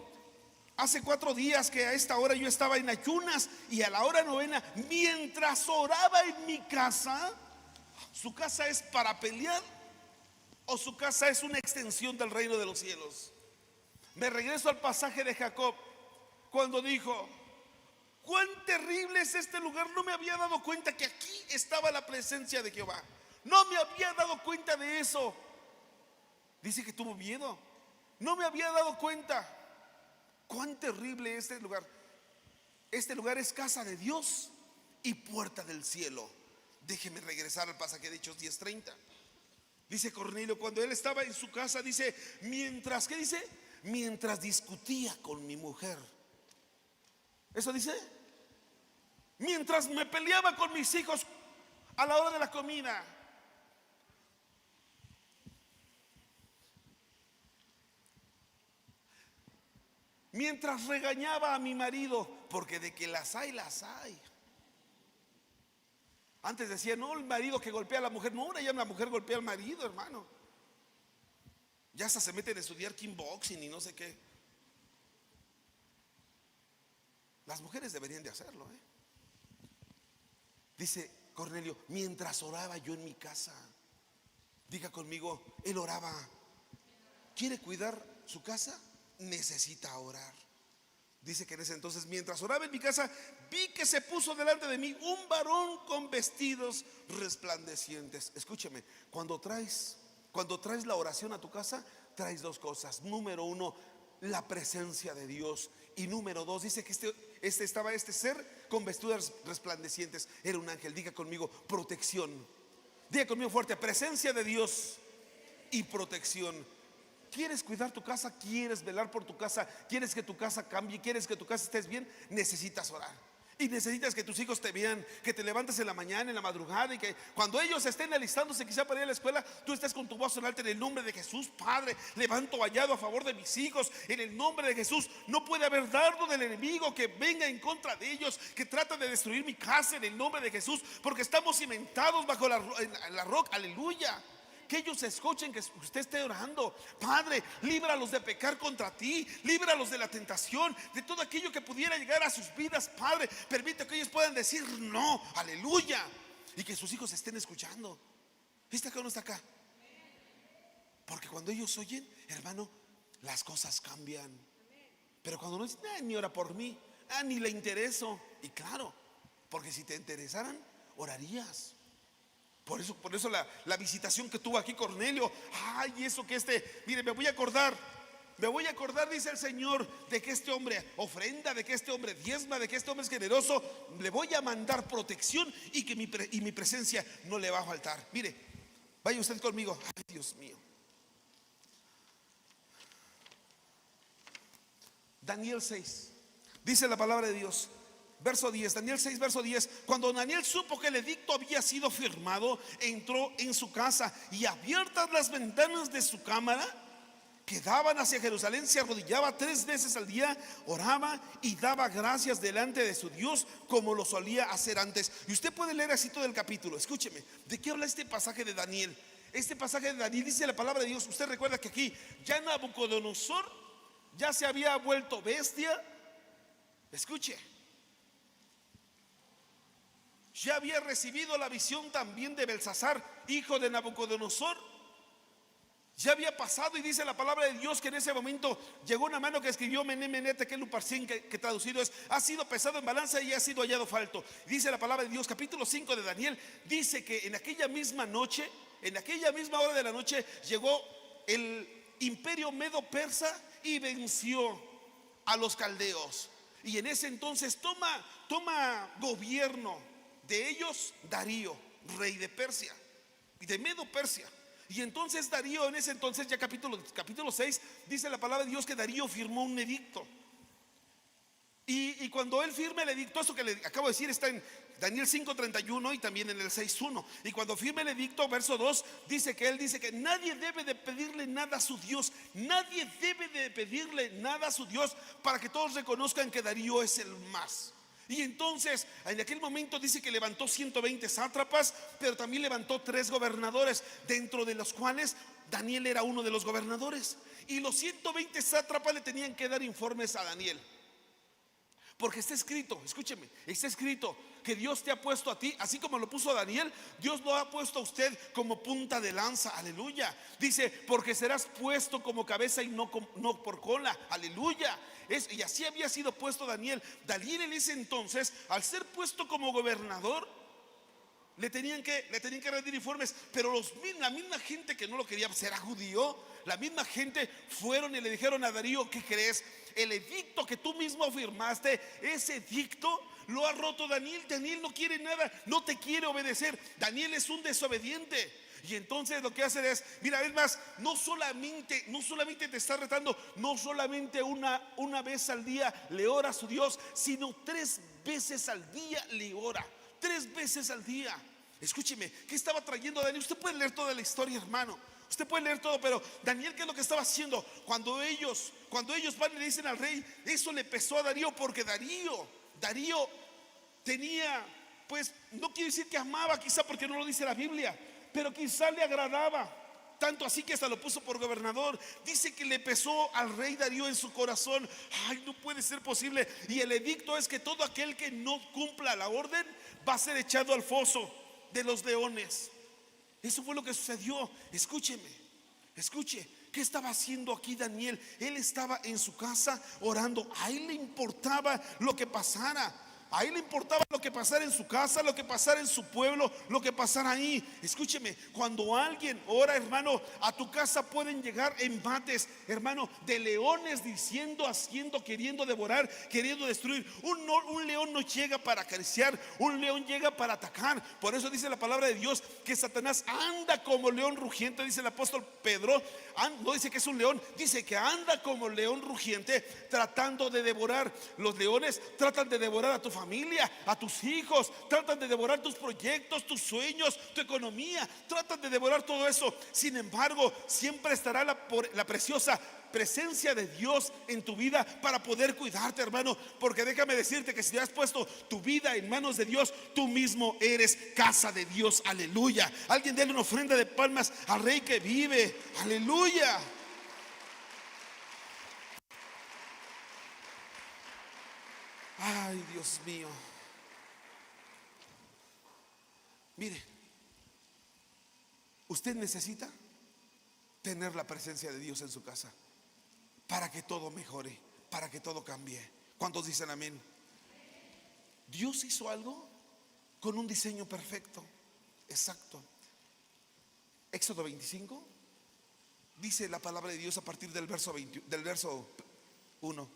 A: hace 4 días que a esta hora yo estaba en ayunas, y a la hora 9, mientras oraba en mi casa. ¿Su casa es para pelear o su casa es una extensión del reino de los cielos? Me regreso al pasaje de Jacob, cuando dijo: cuán terrible es este lugar. No me había dado cuenta que aquí estaba la presencia de Jehová. No me había dado cuenta de eso. Dice que tuvo miedo. No me había dado cuenta. Cuán terrible es este lugar. Este lugar es casa de Dios y puerta del cielo. Déjeme regresar al pasaje de Hechos 10:30. Dice Cornelio, cuando él estaba en su casa, dice, mientras, ¿qué dice? Mientras discutía con mi mujer. ¿Eso dice? Mientras me peleaba con mis hijos a la hora de la comida. Mientras regañaba a mi marido, porque de que las hay, las hay. Antes decía, no, el marido que golpea a la mujer. No, ahora ya la mujer golpea al marido, hermano. Ya hasta se meten a estudiar kickboxing y no sé qué. Las mujeres deberían de hacerlo, Dice Cornelio, mientras oraba yo en mi casa. Diga conmigo, él oraba. ¿Quiere cuidar su casa? Necesita orar. Dice que en ese entonces, mientras oraba en mi casa, vi que se puso delante de mí un varón con vestidos resplandecientes. Escúcheme, cuando traes la oración a tu casa, traes 2 cosas. Número 1, la presencia de Dios. Y número 2, dice que este ser con vestidos resplandecientes era un ángel. Diga conmigo, protección. Diga conmigo fuerte, presencia de Dios y protección. ¿Quieres cuidar tu casa? ¿Quieres velar por tu casa? ¿Quieres que tu casa cambie? ¿Quieres que tu casa estés bien? Necesitas orar. Y necesitas que tus hijos te vean, que te levantes en la mañana, en la madrugada, y que cuando ellos estén alistándose quizá para ir a la escuela, tú estés con tu voz en alto: en el nombre de Jesús, Padre, levanto vallado a favor de mis hijos. En el nombre de Jesús, no puede haber dardo del enemigo que venga en contra de ellos, que trata de destruir mi casa, en el nombre de Jesús, porque estamos cimentados bajo la roca. Aleluya. Que ellos escuchen que usted esté orando. Padre, líbralos de pecar contra ti, líbralos de la tentación, de todo aquello que pudiera llegar a sus vidas. Padre, permite que ellos puedan decir no, aleluya, y que sus hijos estén escuchando. ¿Está acá o no está acá? Porque cuando ellos oyen, hermano, las cosas cambian. Pero cuando no dicen, ni ora por mí, ni le intereso. Y claro, porque si te interesaran, orarías. Por eso la visitación que tuvo aquí Cornelio. Ay, eso que mire, me voy a acordar. Me voy a acordar, dice el Señor, de que este hombre ofrenda, de que este hombre diezma, de que este hombre es generoso. Le voy a mandar protección y que mi presencia no le va a faltar. Mire, vaya usted conmigo. Ay, Dios mío. Daniel 6. Dice la palabra de Dios, verso 10, Daniel 6, verso 10. Cuando Daniel supo que el edicto había sido firmado, entró en su casa y abiertas las ventanas de su cámara que daban hacia Jerusalén, se arrodillaba 3 veces al día, oraba y daba gracias delante de su Dios como lo solía hacer antes. Y usted puede leer así todo el capítulo. Escúcheme, ¿de qué habla este pasaje de Daniel? Este pasaje de Daniel dice la palabra de Dios. Usted recuerda que aquí ya Nabucodonosor ya se había vuelto bestia. Escuche, ya había recibido la visión también de Belsasar, hijo de Nabucodonosor. Ya había pasado, y dice la palabra de Dios que en ese momento llegó una mano que escribió Mené, Mené, Tekel, Uparsin, que traducido es: ha sido pesado en balanza y ha sido hallado falto. Dice la palabra de Dios, capítulo 5 de Daniel, dice que en aquella misma noche, en aquella misma hora de la noche, llegó el imperio medo-persa y venció a los caldeos. Y en ese entonces toma gobierno de ellos Darío, rey de Persia y de Medo-Persia. Y entonces Darío, en ese entonces, ya capítulo 6, dice la palabra de Dios que Darío firmó un edicto. Y cuando él firma el edicto, eso que le acabo de decir está en Daniel 5:31 y también en el 6:1. Y cuando firma el edicto, verso 2, dice que él dice que nadie debe de pedirle nada a su Dios. Nadie debe de pedirle nada a su Dios, para que todos reconozcan que Darío es el más. Y entonces en aquel momento dice que levantó 120 sátrapas, pero también levantó 3 gobernadores, dentro de los cuales Daniel era uno de los gobernadores. Y los 120 sátrapas le tenían que dar informes a Daniel, porque está escrito, escúcheme, está escrito que Dios te ha puesto a ti, así como lo puso a Daniel, Dios lo ha puesto a usted como punta de lanza, aleluya. Dice, porque serás puesto como cabeza y no por cola, aleluya. Y así había sido puesto Daniel. Daniel en ese entonces, al ser puesto como gobernador, le tenían que rendir informes. Pero la misma gente que no lo quería, pues era judío, la misma gente fueron y le dijeron a Darío: ¿qué crees? El edicto que tú mismo firmaste, ese edicto lo ha roto Daniel. Daniel no quiere nada, no te quiere obedecer. Daniel es un desobediente. Y entonces lo que hacen es, mira, es más, no solamente te está retando, no solamente una vez al día le ora a su Dios, sino 3 veces al día le ora. 3 veces al día. Escúcheme, ¿qué estaba trayendo Daniel? Usted puede leer toda la historia, hermano. Usted puede leer todo, pero Daniel, ¿qué es lo que estaba haciendo? Cuando ellos van y le dicen al rey, eso le pesó a Darío, porque Darío tenía, pues, no quiero decir que amaba, quizá porque no lo dice la Biblia, pero quizá le agradaba. Tanto así que hasta lo puso por gobernador. Dice que le pesó al rey Darío en su corazón. Ay, no puede ser posible. Y el edicto es que todo aquel que no cumpla la orden va a ser echado al foso de los leones. Eso fue lo que sucedió. Escuche, ¿qué estaba haciendo aquí Daniel? Él estaba en su casa orando. A él le importaba lo que pasara. A él le importaba lo que pasara en su casa, lo que pasara en su pueblo, lo que pasara ahí. Escúcheme, cuando alguien ora, hermano, a tu casa pueden llegar embates, hermano, de leones diciendo, haciendo, queriendo devorar, queriendo destruir. Un león no llega para acariciar, un león llega para atacar. Por eso dice la palabra de Dios que Satanás anda como león rugiente. Dice el apóstol Pedro, no dice que es un león, dice que anda como león rugiente tratando de devorar. Los leones tratan de devorar a tu familia, a tus hijos, tratan de devorar tus proyectos, tus sueños, tu economía, tratan de devorar todo eso. Sin embargo, siempre estará la preciosa presencia de Dios en tu vida para poder cuidarte, hermano, porque déjame decirte que si has puesto tu vida en manos de Dios, tú mismo eres casa de Dios, aleluya. Alguien déle una ofrenda de palmas al Rey que vive, aleluya. Ay, Dios mío. Mire, usted necesita tener la presencia de Dios en su casa para que todo mejore, para que todo cambie. ¿Cuántos dicen amén? Dios hizo algo con un diseño perfecto, exacto. Éxodo 25, Dice la palabra de Dios a partir del verso 1.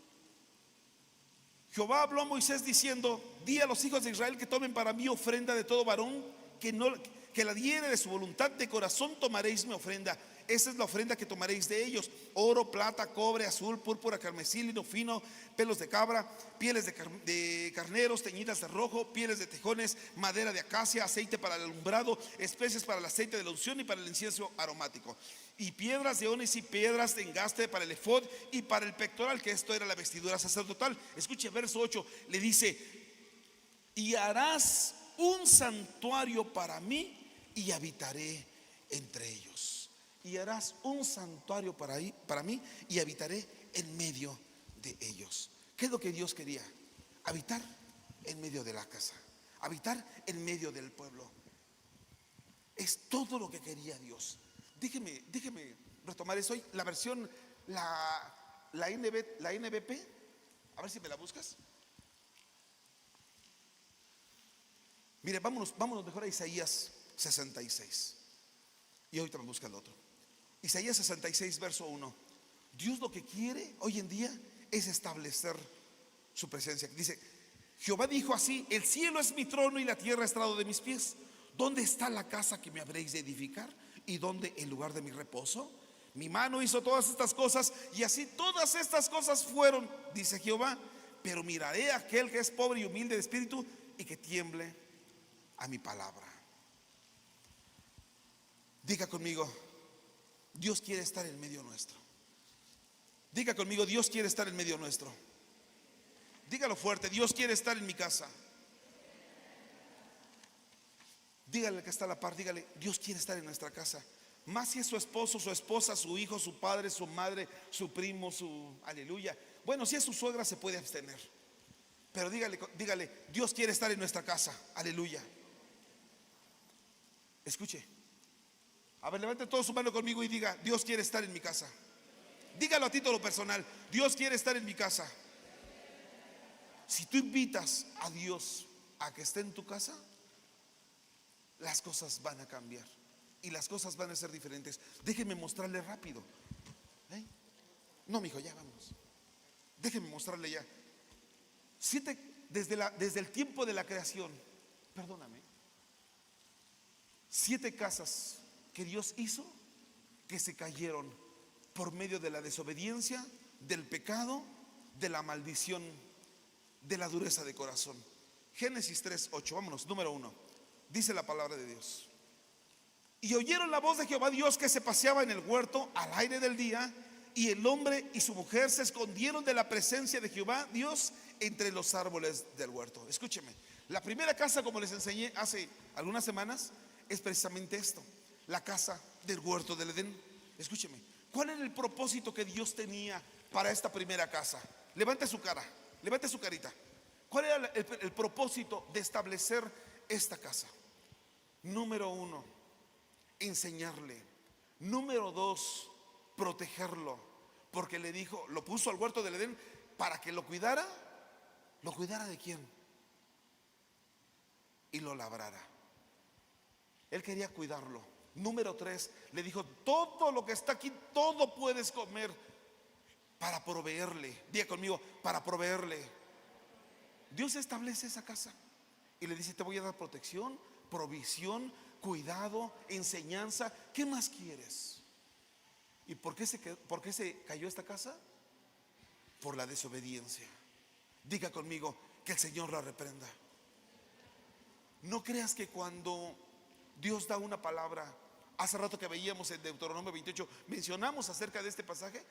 A: Jehová habló a Moisés diciendo: di a los hijos de Israel que tomen para mí ofrenda de todo varón que la diere de su voluntad de corazón. Tomaréis mi ofrenda. Esa es la ofrenda que tomaréis de ellos: oro, plata, cobre, azul, púrpura, carmesí, lino fino, pelos de cabra, pieles de carneros teñidas de rojo, pieles de tejones, madera de acacia, aceite para el alumbrado, especies para el aceite de la unción y para el incienso aromático, y piedras de ónix y piedras de engaste para el efod y para el pectoral, que esto era la vestidura sacerdotal. Escuche verso 8, le dice: y harás un santuario para mí y habitaré entre ellos. Y harás un santuario para mí y habitaré en medio de ellos. ¿Qué es lo que Dios quería? Habitar en medio de la casa, habitar en medio del pueblo. Es todo lo que quería Dios. Déjeme retomar eso hoy. La versión, la NBP, a ver si me la buscas. Mire, vámonos mejor a Isaías 66. Y ahorita me busca el otro. Isaías 66, verso 1. Dios lo que quiere hoy en día es establecer su presencia. Dice: Jehová dijo así: el cielo es mi trono y la tierra estrado de mis pies. ¿Dónde está la casa que me habréis de edificar? ¿Y dónde el lugar de mi reposo? Mi mano hizo todas estas cosas, y así todas estas cosas fueron, dice Jehová. Pero miraré a aquel que es pobre y humilde de espíritu y que tiemble a mi palabra. Diga conmigo: Dios quiere estar en medio nuestro. Diga conmigo: Dios quiere estar en medio nuestro. Dígalo fuerte: Dios quiere estar en mi casa. Dígale al que está a la par, dígale: Dios quiere estar en nuestra casa. Más si es su esposo, su esposa, su hijo, su padre, su madre, su primo, su aleluya. Bueno, si es su suegra se puede abstener, pero dígale: Dios quiere estar en nuestra casa, aleluya. Escuche. A ver, levante todo su mano conmigo y diga: Dios quiere estar en mi casa. Dígalo a título personal: Dios quiere estar en mi casa. Si tú invitas a Dios a que esté en tu casa, las cosas van a cambiar y las cosas van a ser diferentes. Déjeme mostrarle rápido. No, mijo, ya vamos. Déjeme mostrarle ya. Desde el tiempo de la creación, perdóname, 7 casas que Dios hizo que se cayeron por medio de la desobediencia, del pecado, de la maldición, de la dureza de corazón. Génesis 3:8, vámonos, número 1. Dice la palabra de Dios: y oyeron la voz de Jehová Dios que se paseaba en el huerto al aire del día, y el hombre y su mujer se escondieron de la presencia de Jehová Dios entre los árboles del huerto. Escúcheme, la primera casa, como les enseñé hace algunas semanas, es precisamente esto: la casa del huerto del Edén. Escúcheme, ¿cuál era el propósito que Dios tenía para esta primera casa? Levante su cara, levante su carita. ¿Cuál era el propósito de establecer esta casa? Número 1, enseñarle. Número 2, protegerlo. Porque le dijo, lo puso al huerto del Edén para que lo cuidara. ¿Lo cuidara de quién? Y lo labrara. Él quería cuidarlo. Número 3, le dijo: todo lo que está aquí, todo puedes comer, para proveerle. Diga conmigo: para proveerle. Dios establece esa casa y le dice: te voy a dar protección, provisión, cuidado, enseñanza. ¿Qué más quieres? ¿Y por qué se cayó esta casa? Por la desobediencia. Diga conmigo: que el Señor la reprenda. No creas que cuando Dios da una palabra, hace rato que veíamos en Deuteronomio 28, mencionamos acerca de este pasaje,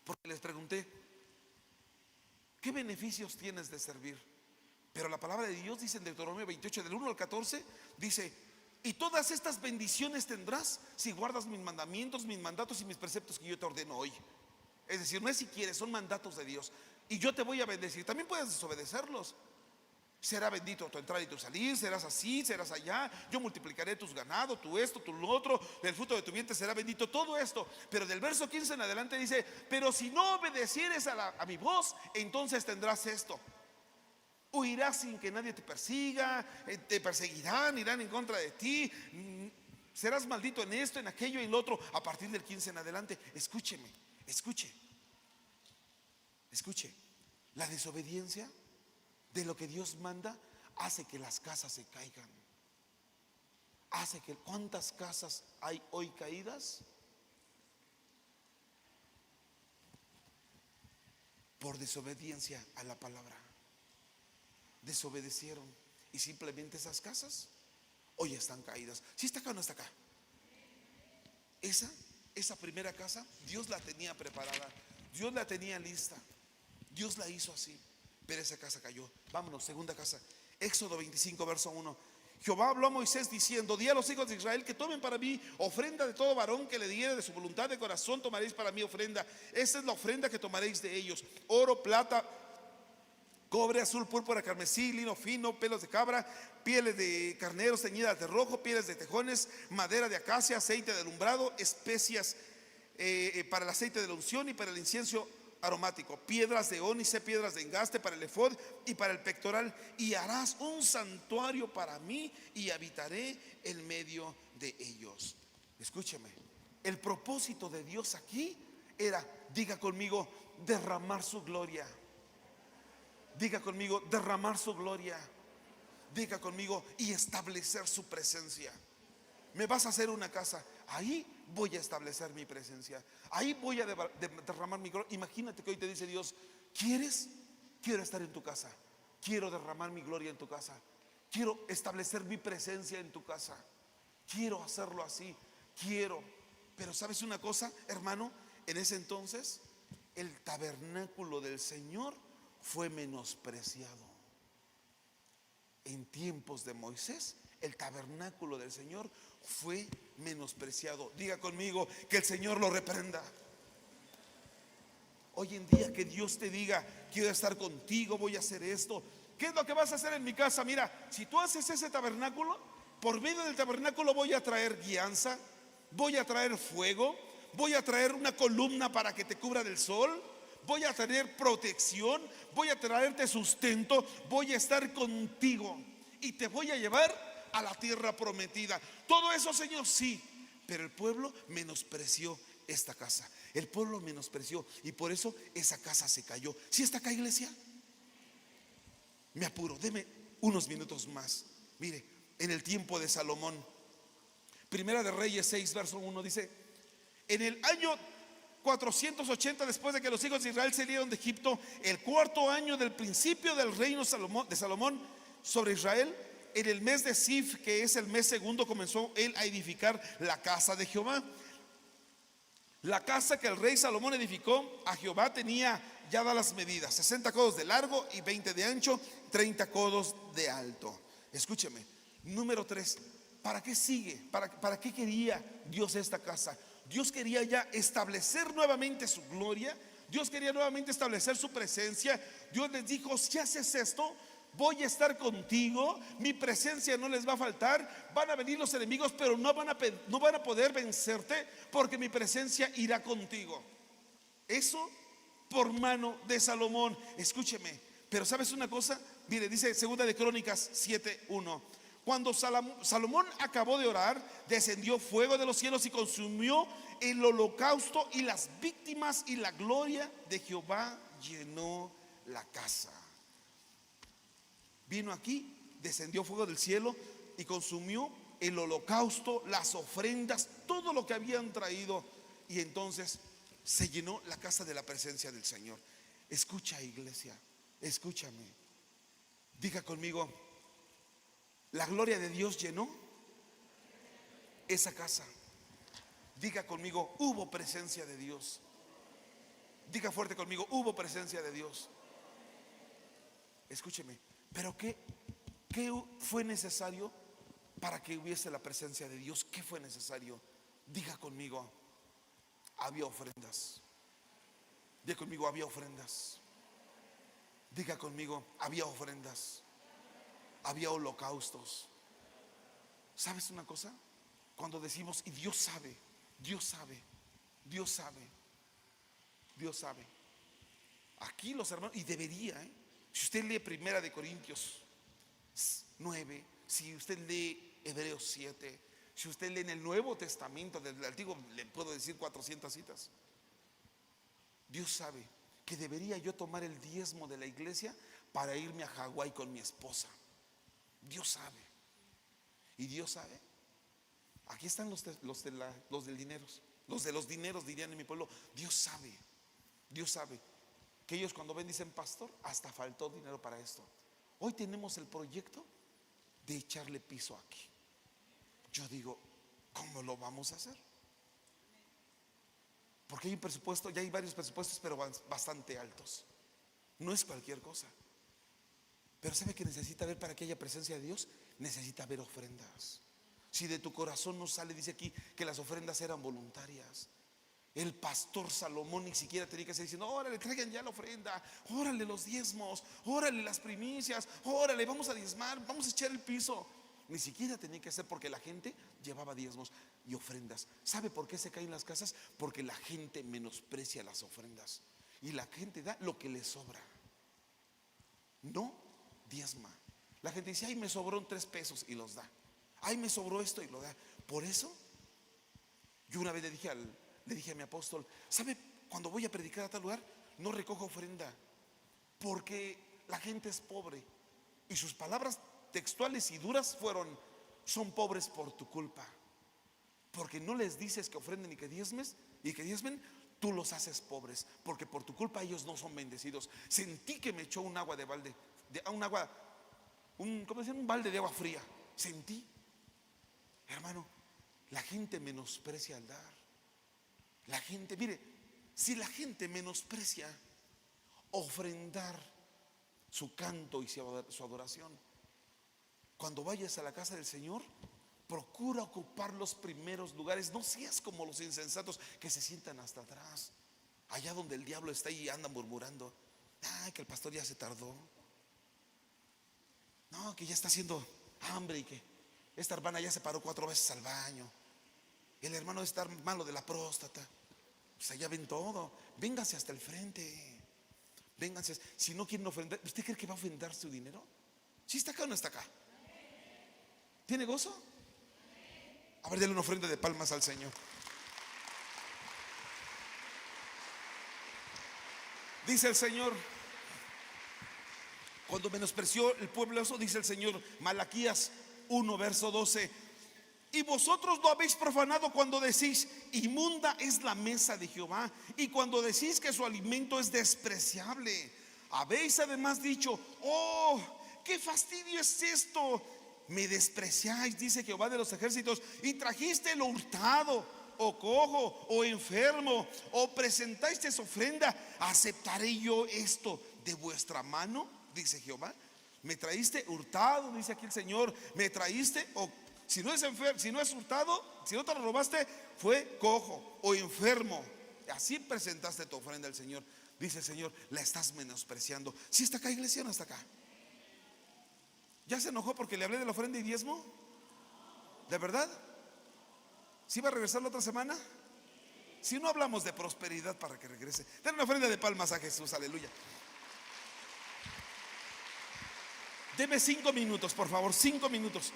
A: porque les pregunté: ¿qué beneficios tienes de servir? Pero la palabra de Dios dice en Deuteronomio 28, del 1 al 14, dice: y todas estas bendiciones tendrás si guardas mis mandamientos, mis mandatos y mis preceptos que yo te ordeno hoy. Es decir, no es si quieres, son mandatos de Dios. Y yo te voy a bendecir. También puedes desobedecerlos. Será bendito tu entrar y tu salir, serás así, serás allá. Yo multiplicaré tus ganados, tu esto, tu lo otro. El fruto de tu vientre será bendito, todo esto. Pero del verso 15 en adelante dice: pero si no obedecieres a mi voz, entonces tendrás esto: huirás sin que nadie te persiga, te perseguirán, irán en contra de ti, serás maldito en esto, en aquello y en lo otro. A partir del 15 en adelante, escúcheme, escuche. La desobediencia de lo que Dios manda hace que las casas se caigan. ¿Cuántas casas hay hoy caídas? Por desobediencia a la palabra. Desobedecieron y simplemente esas casas hoy están caídas. ¿Sí está acá o no está acá? Esa primera casa Dios la tenía preparada, Dios la tenía lista, Dios la hizo así, pero esa casa cayó. Vámonos, segunda casa. Éxodo 25 verso 1. Jehová habló a Moisés diciendo: di a los hijos de Israel que tomen para mí ofrenda de todo varón que le diere de su voluntad de corazón, tomaréis para mí ofrenda. Esta es la ofrenda que tomaréis de ellos: oro, plata, cobre, azul, púrpura, carmesí, lino fino, pelos de cabra, pieles de carneros teñidas de rojo, pieles de tejones, madera de acacia, aceite de alumbrado, especias para el aceite de la unción y para el incienso aromático, piedras de ónice, piedras de engaste para el efod y para el pectoral. Y harás un santuario para mí y habitaré en medio de ellos. Escúcheme, el propósito de Dios aquí era, diga conmigo, derramar su gloria. Diga conmigo, derramar su gloria. Diga conmigo, y establecer su presencia. Me vas a hacer una casa, ahí voy a establecer mi presencia, ahí voy a derramar mi gloria. Imagínate que hoy te dice Dios: ¿quieres? Quiero estar en tu casa, quiero derramar mi gloria en tu casa, quiero establecer mi presencia en tu casa, quiero hacerlo así, quiero. Pero ¿sabes una cosa, hermano? En ese entonces el tabernáculo del Señor fue menospreciado. En tiempos de Moisés, el tabernáculo del Señor fue menospreciado. Diga conmigo, que el Señor lo reprenda. Hoy en día que Dios te diga: quiero estar contigo, voy a hacer esto. ¿Qué es lo que vas a hacer en mi casa? Mira, si tú haces ese tabernáculo, por medio del tabernáculo voy a traer guianza, voy a traer fuego, voy a traer una columna para que te cubra del sol, voy a traer protección, voy a traerte sustento, voy a estar contigo y te voy a llevar a la tierra prometida. Todo eso, Señor, sí. Pero el pueblo menospreció esta casa. El pueblo menospreció y por eso esa casa se cayó. ¿Sí está acá, iglesia? Me apuro, deme unos minutos más. Mire, en el tiempo de Salomón, Primera de Reyes 6 verso 1 dice: en el año 480 después de que los hijos de Israel salieron de Egipto, el cuarto año del principio del reino de Salomón sobre Israel, en el mes de Sif, que es el mes segundo, comenzó él a edificar la casa de Jehová. La casa que el rey Salomón edificó a Jehová tenía ya dadas las medidas: 60 codos de largo y 20 de ancho, 30 codos de alto. Escúcheme, número 3. ¿Para qué sigue? ¿Para qué quería Dios esta casa? Dios quería ya establecer nuevamente su gloria. Dios quería nuevamente establecer su presencia. Dios les dijo: si haces esto, voy a estar contigo, mi presencia no les va a faltar. Van a venir los enemigos, pero no van a poder vencerte, porque mi presencia irá contigo. Eso por mano de Salomón. Escúcheme, pero ¿sabes una cosa? Mire, dice Segunda de Crónicas 7:1: cuando Salomón acabó de orar, descendió fuego de los cielos y consumió el holocausto y las víctimas, y la gloria de Jehová llenó la casa. Vino aquí, descendió fuego del cielo y consumió el holocausto, las ofrendas, todo lo que habían traído. Y entonces se llenó la casa de la presencia del Señor. Escucha, iglesia, escúchame. Diga conmigo: la gloria de Dios llenó esa casa. Diga conmigo: hubo presencia de Dios. Diga fuerte conmigo: hubo presencia de Dios. Escúcheme, pero ¿qué fue necesario para que hubiese la presencia de Dios? ¿Qué fue necesario? Diga conmigo: había ofrendas. Diga conmigo: había ofrendas. Diga conmigo: había ofrendas. Había holocaustos. ¿Sabes una cosa? Cuando decimos: y Dios sabe, Dios sabe, Dios sabe, Dios sabe. Aquí los hermanos, y debería, si usted lee Primera de Corintios 9, si usted lee Hebreos 7, Si usted lee en el Nuevo Testamento, del Antiguo, le puedo decir 400 citas. Dios sabe que debería yo tomar el diezmo de la iglesia para irme a Hawái con mi esposa. Dios sabe. Y Dios sabe. Aquí están los del dinero. Los de los dineros, dirían en mi pueblo. Dios sabe. Dios sabe que ellos cuando ven dicen: pastor, hasta faltó dinero para esto. Hoy tenemos el proyecto de echarle piso aquí. Yo digo: ¿cómo lo vamos a hacer? Porque hay un presupuesto, ya hay varios presupuestos, pero bastante altos. No es cualquier cosa. Pero ¿sabe que necesita ver para que haya presencia de Dios? Necesita ver ofrendas. Si de tu corazón no sale, dice aquí que las ofrendas eran voluntarias. El pastor Salomón ni siquiera tenía que estar diciendo: órale, traigan ya la ofrenda, órale los diezmos, órale las primicias, órale, vamos a diezmar, vamos a echar el piso. Ni siquiera tenía que hacer, porque la gente llevaba diezmos y ofrendas. ¿Sabe por qué se caen las casas? Porque la gente menosprecia las ofrendas y la gente da lo que le sobra, no diezma. La gente dice: ay, me sobró 3 pesos, y los da. Ay, me sobró esto, y lo da. Por eso yo una vez le dije a mi apóstol: ¿sabe? Cuando voy a predicar a tal lugar, no recojo ofrenda, porque la gente es pobre. Y sus palabras textuales y duras fueron: son pobres por tu culpa, porque no les dices que ofrenden y que diezmen, tú los haces pobres, porque por tu culpa ellos no son bendecidos. Sentí que me echó un agua de balde, un balde de agua fría. Sentí, hermano, la gente menosprecia al dar. La gente, mire, si la gente menosprecia ofrendar su canto y su adoración, cuando vayas a la casa del Señor, procura ocupar los primeros lugares. No seas como los insensatos que se sientan hasta atrás, allá donde el diablo está y anda murmurando: ay, que el pastor ya se tardó, no, que ya está haciendo hambre, y que esta hermana ya se paró 4 veces al baño, el hermano está malo de la próstata. Pues allá ven todo. Véngase hasta el frente. Vénganse. Si no quieren ofrendar, ¿usted cree que va a ofrendar su dinero? ¿Sí está acá o no está acá? ¿Tiene gozo? A ver, denle una ofrenda de palmas al Señor. Dice el Señor, cuando menospreció el pueblo eso, dice el Señor, Malaquías 1 verso 12: y vosotros lo habéis profanado cuando decís: inmunda es la mesa de Jehová, y cuando decís que su alimento es despreciable. Habéis además dicho: oh, qué fastidio es esto. Me despreciáis, dice Jehová de los ejércitos, y trajiste lo hurtado, o cojo, o enfermo, o presentáis ofrenda. ¿Aceptaré yo esto de vuestra mano? Dice Jehová. Me traíste hurtado, dice aquí el Señor. Me traíste, o si no es hurtado, si no te lo robaste, fue cojo o enfermo. Así presentaste tu ofrenda al Señor. Dice el Señor: la estás menospreciando. ¿Sí está acá, iglesia, o no está acá? ¿Ya se enojó porque le hablé de la ofrenda y diezmo? ¿De verdad? ¿Sí va a regresar la otra semana? Si no, hablamos de prosperidad para que regrese. Den una ofrenda de palmas a Jesús, aleluya. Deme 5 minutos, por favor, 5 minutos.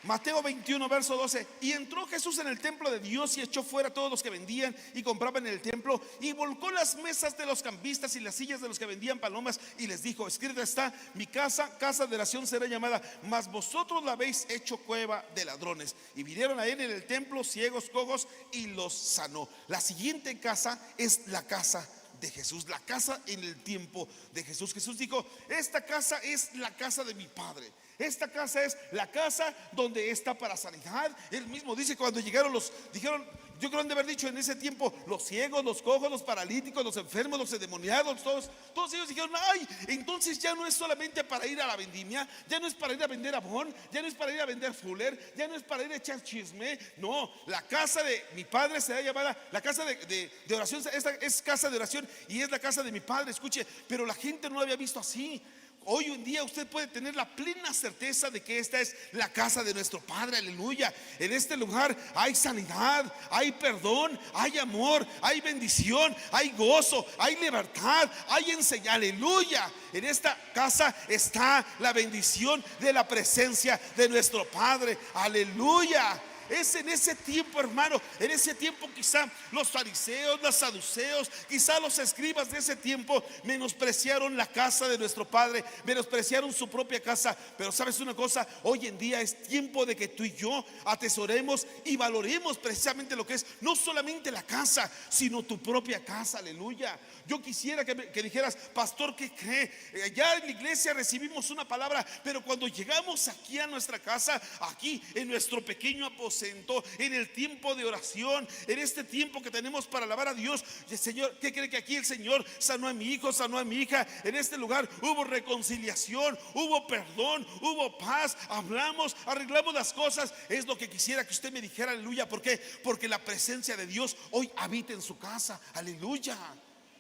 A: Mateo 21 verso 12: y entró Jesús en el templo de Dios y echó fuera a todos los que vendían y compraban en el templo, y volcó las mesas de los cambistas y las sillas de los que vendían palomas, y les dijo: escrito está: mi casa, casa de oración será llamada, mas vosotros la habéis hecho cueva de ladrones. Y vinieron a él en el templo ciegos, cojos, y los sanó. La siguiente casa es la casa de Jesús, la casa en el tiempo de Jesús. Jesús dijo: esta casa es la casa de mi Padre. Esta casa es la casa donde está para sanidad. Él mismo dice, cuando llegaron dijeron, yo creo que han de haber dicho en ese tiempo, los ciegos, los cojos, los paralíticos, los enfermos, los endemoniados, todos ellos dijeron: ay, entonces ya no es solamente para ir a la vendimia, ya no es para ir a vender abón, ya no es para ir a vender fuller, ya no es para ir a echar chisme. No, la casa de mi Padre será llamada la casa de oración. Esta es casa de oración y es la casa de mi Padre. Escuche, pero la gente no lo había visto así. Hoy en día usted puede tener la plena certeza de que esta es la casa de nuestro Padre, aleluya. En este lugar hay sanidad, hay perdón, hay amor, hay bendición, hay gozo, hay libertad, hay enseñanza, aleluya. En esta casa está la bendición de la presencia de nuestro Padre, aleluya. Es en ese tiempo, hermano, en ese tiempo quizá los fariseos, los saduceos, quizá los escribas de ese tiempo menospreciaron la casa de nuestro Padre, menospreciaron su propia casa. Pero sabes una cosa, hoy en día es tiempo de que tú y yo atesoremos y valoremos precisamente lo que es no solamente la casa, sino tu propia casa. Aleluya. Yo quisiera que dijeras: pastor, ¿qué cree? Ya en la iglesia recibimos una palabra, pero cuando llegamos aquí a nuestra casa, aquí en nuestro pequeño aposento, en el tiempo de oración, en este tiempo que tenemos para alabar a Dios, Señor, ¿qué cree? Que aquí el Señor sanó a mi hijo, sanó a mi hija. En este lugar hubo reconciliación, hubo perdón, hubo paz, hablamos, arreglamos las cosas. Es lo que quisiera que usted me dijera. Aleluya. ¿Por qué? Porque la presencia de Dios hoy habita en su casa. Aleluya.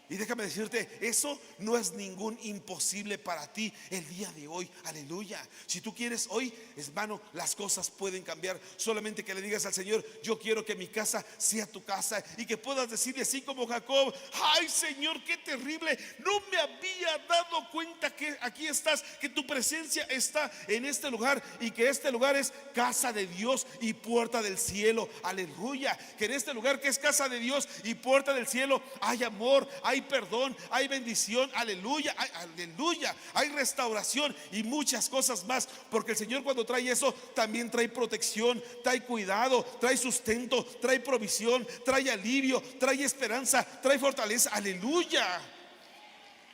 A: Y déjame decirte, eso no es ningún imposible para ti el día de hoy. Aleluya. Si tú quieres hoy, hermano, las cosas pueden cambiar. Solamente que le digas al Señor: yo quiero que mi casa sea tu casa. Y que puedas decirle así como Jacob: ay, Señor, qué terrible, no me había dado cuenta que aquí estás, que tu presencia está en este lugar, y que este lugar es casa de Dios y puerta del cielo. Aleluya. Que en este lugar que es casa de Dios y puerta del cielo hay amor, hay perdón, hay bendición. Aleluya, aleluya. Hay restauración y muchas cosas más. Porque el Señor, cuando trae eso, también trae protección, trae cuidado, trae sustento, trae provisión, trae alivio, trae esperanza, trae fortaleza. Aleluya.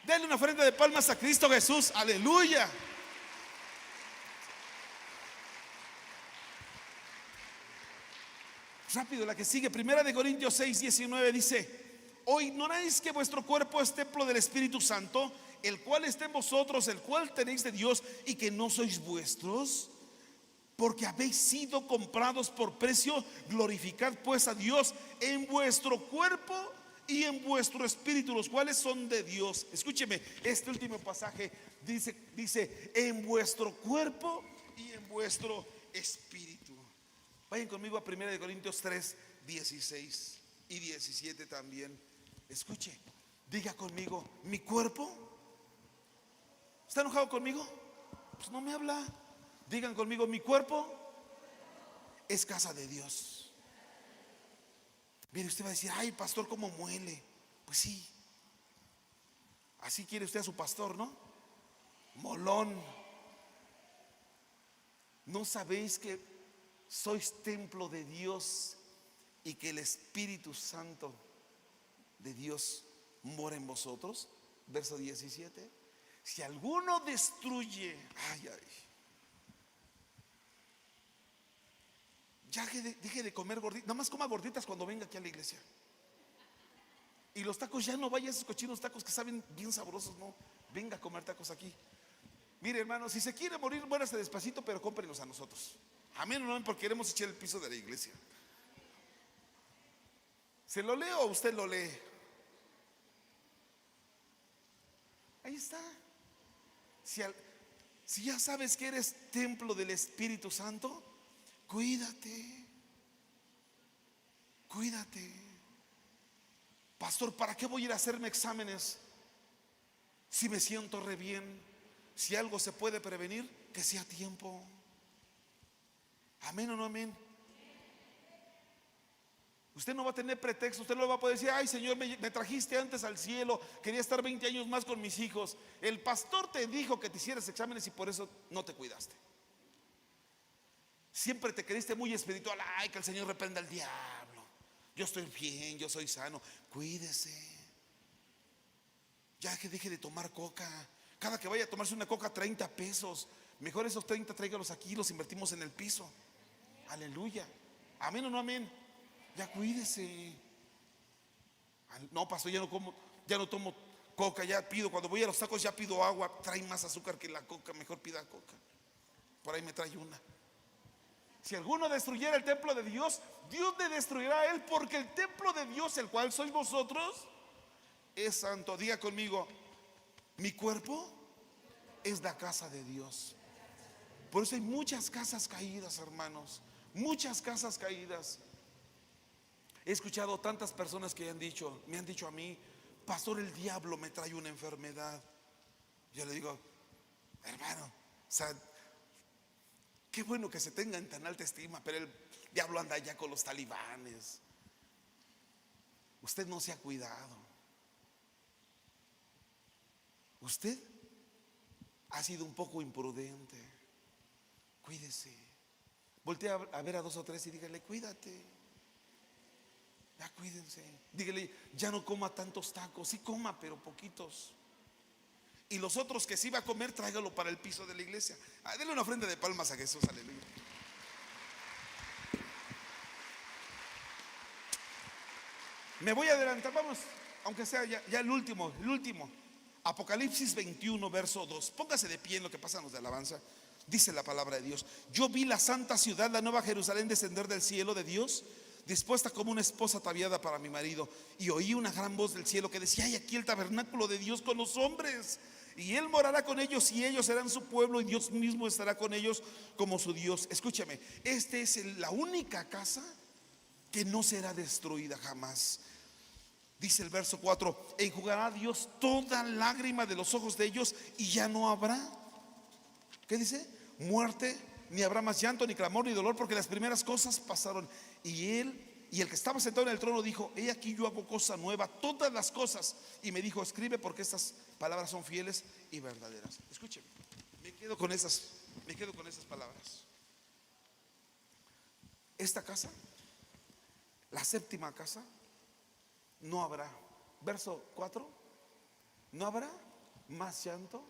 A: Denle una ofrenda de palmas a Cristo Jesús. Aleluya. Rápido, la que sigue. Primera de Corintios 6:19 dice: ¿o ignoráis que vuestro cuerpo es templo del Espíritu Santo, el cual está en vosotros, el cual tenéis de Dios, y que no sois vuestros? Porque habéis sido comprados por precio. Glorificad pues a Dios en vuestro cuerpo y en vuestro espíritu, los cuales son de Dios. Escúcheme, este último pasaje dice en vuestro cuerpo y en vuestro espíritu. Vayan conmigo a 1 Corintios 3:16 y 17 también. Escuche, diga conmigo: mi cuerpo. ¿Está enojado conmigo? Pues no me habla. Digan conmigo: mi cuerpo es casa de Dios. Mire, usted va a decir: ay, pastor, cómo muele. Pues sí, así quiere usted a su pastor, ¿no? Molón. ¿No sabéis que sois templo de Dios y que el Espíritu Santo de Dios mora en vosotros? Verso 17. Si alguno destruye, ay, ya deje de comer gorditas. Nada más coma gorditas cuando venga aquí a la iglesia. Y los tacos ya no vaya a esos cochinos tacos que saben bien sabrosos. No, venga a comer tacos aquí. Mire, hermano, si se quiere morir, muérase despacito, pero cómprenos a nosotros. Amén, no, porque queremos echar el piso de la iglesia. ¿Se lo leo o usted lo lee? Ahí está. Si ya sabes que eres templo del Espíritu Santo, cuídate. Cuídate. Pastor, ¿para qué voy a ir a hacerme exámenes si me siento re bien? Si algo se puede prevenir, que sea a tiempo. Amén o no amén. Usted no va a tener pretexto. Usted no va a poder decir: ay, Señor, me trajiste antes al cielo, quería estar 20 años más con mis hijos. El pastor te dijo que te hicieras exámenes y por eso no te cuidaste. Siempre te creíste muy espiritual. Ay, que el Señor reprenda al diablo. Yo estoy bien, yo soy sano. Cuídese. Ya que deje de tomar coca. Cada que vaya a tomarse una coca, 30 pesos. Mejor esos 30 tráigalos aquí y los invertimos en el piso. Aleluya. Amén o no amén. Ya cuídese. No, pastor, ya no tomo coca, ya pido. Cuando voy a los tacos ya pido agua. Trae más azúcar que la coca, mejor pida coca. Por ahí me trae una. Si alguno destruyera el templo de Dios, Dios le destruirá a él, porque el templo de Dios, el cual sois vosotros, es santo. Diga conmigo: mi cuerpo es la casa de Dios. Por eso hay muchas casas caídas, hermanos. Muchas casas caídas. He escuchado tantas personas que me han dicho a mí: pastor, el diablo me trae una enfermedad. Yo le digo: hermano, o sea, Qué bueno que se tenga en tan alta estima, pero el diablo anda allá con los talibanes. Usted no se ha cuidado. Usted ha sido un poco imprudente. Cuídese. Voltea a ver a 2 o 3 y dígale: cuídate. Ya cuídense. Dígale: ya no coma tantos tacos. Sí coma, pero poquitos. Y los otros que sí va a comer, tráigalo para el piso de la iglesia. Denle una ofrenda de palmas a Jesús, aleluya. Me voy a adelantar, vamos, aunque sea ya el último. Apocalipsis 21, verso 2. Póngase de pie en lo que pasan los de alabanza. Dice la palabra de Dios: yo vi la santa ciudad, la nueva Jerusalén, descender del cielo de Dios, dispuesta como una esposa ataviada para mi marido. Y oí una gran voz del cielo que decía: hay aquí el tabernáculo de Dios con los hombres, y Él morará con ellos, y ellos serán su pueblo, y Dios mismo estará con ellos como su Dios. Escúcheme, esta es la única casa que no será destruida jamás. Dice el verso 4: enjugará Dios toda lágrima de los ojos de ellos, y ya no habrá, ¿qué dice? Muerte, ni habrá más llanto, ni clamor, ni dolor, porque las primeras cosas pasaron. Y el que estaba sentado en el trono dijo: he aquí yo hago cosa nueva, todas las cosas. Y me dijo: escribe, porque estas palabras son fieles y verdaderas. Escúcheme, me quedo con esas palabras. Esta casa, la séptima casa, no habrá, verso 4, no habrá más llanto,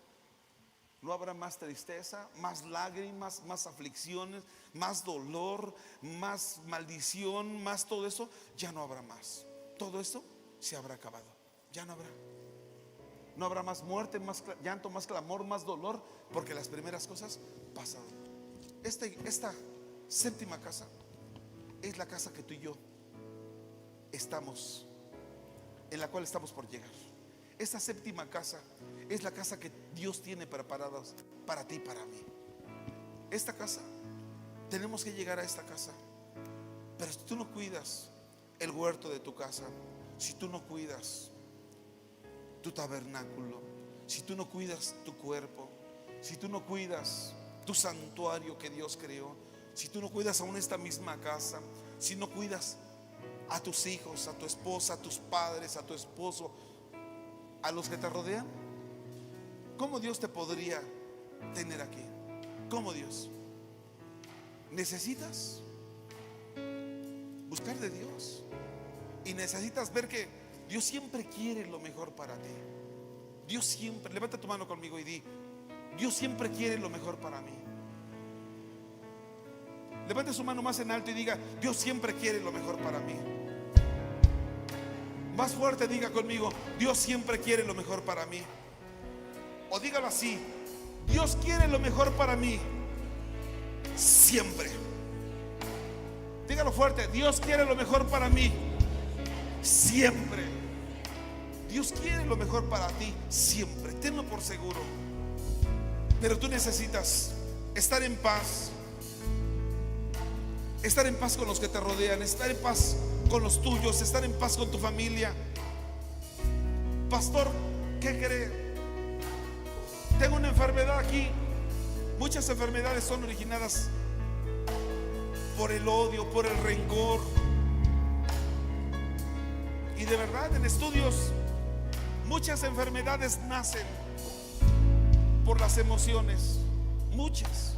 A: no habrá más tristeza, más lágrimas, más aflicciones, más dolor, más maldición, más todo eso. Ya no habrá más. Todo esto se habrá acabado. Ya no habrá. No habrá más muerte, más llanto, más clamor, más dolor, porque las primeras cosas pasaron. Esta séptima casa es la casa que tú y yo estamos, en la cual estamos por llegar. Esta séptima casa es la casa que Dios tiene preparada para ti y para mí. Esta casa, tenemos que llegar a esta casa. Pero si tú no cuidas el huerto de tu casa, si tú no cuidas tu tabernáculo, si tú no cuidas tu cuerpo, si tú no cuidas tu santuario que Dios creó, si tú no cuidas aún esta misma casa, si no cuidas a tus hijos, a tu esposa, a tus padres, a tu esposo, a los que te rodean, ¿cómo Dios te podría tener aquí? ¿Cómo Dios? Necesitas buscar de Dios, y necesitas ver que Dios siempre quiere lo mejor para ti. Dios siempre, levanta tu mano conmigo y di: Dios siempre quiere lo mejor para mí. Levante su mano más en alto y diga: Dios siempre quiere lo mejor para mí. Más fuerte diga conmigo: Dios siempre quiere lo mejor para mí. O dígalo así: Dios quiere lo mejor para mí siempre. Dígalo fuerte: Dios quiere lo mejor para mí siempre. Dios quiere lo mejor para ti siempre, tenlo por seguro. Pero tú necesitas estar en paz, estar en paz con los que te rodean, estar en paz con los tuyos, estar en paz con tu familia. Pastor, ¿qué cree? Tengo una enfermedad aquí. Muchas enfermedades son originadas por el odio, por el rencor. Y de verdad, en estudios, muchas enfermedades nacen por las emociones. Muchas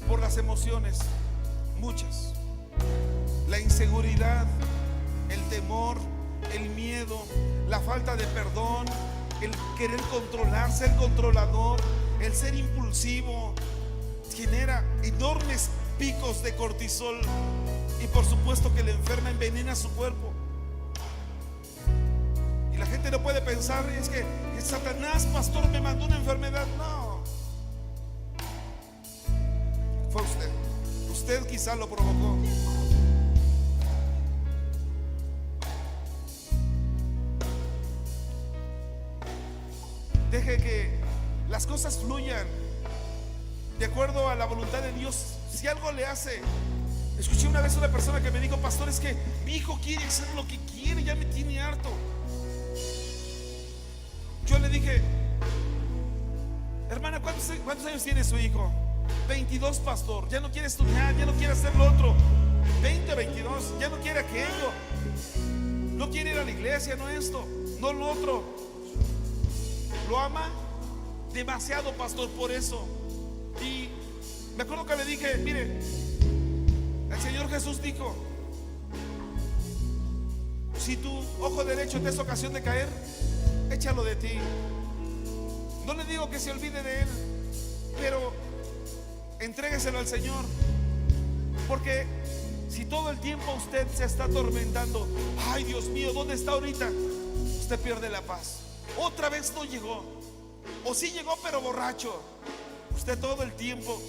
A: por las emociones. Muchas. La inseguridad, el temor, el miedo, la falta de perdón, el querer controlar, ser controlador, el ser impulsivo, genera enormes picos de cortisol, y por supuesto que la enferma envenena su cuerpo. Y la gente no puede pensar: es que Satanás, pastor, me mandó una enfermedad. No, fue usted quizá lo provocó. Deje que las cosas fluyan de acuerdo a la voluntad de Dios. Si algo le hace, escuché una vez a una persona que me dijo: pastor, es que mi hijo quiere hacer lo que quiere, ya me tiene harto. Yo le dije: hermana, ¿cuántos años tiene su hijo? 22, pastor, ya no quiere estudiar, ya no quiere hacer lo otro. 20, 22, ya no quiere aquello, no quiere ir a la iglesia, no esto, no lo otro. Lo ama demasiado, pastor, por eso. Y me acuerdo que le dije, mire, el Señor Jesús dijo: si tu ojo derecho te es ocasión de caer, échalo de ti. No le digo que se olvide de él, pero entrégueselo al Señor. Porque si todo el tiempo usted se está atormentando, ay Dios mío, ¿dónde está ahorita?, usted pierde la paz. Otra vez no llegó, o sí llegó pero borracho. Usted todo el tiempo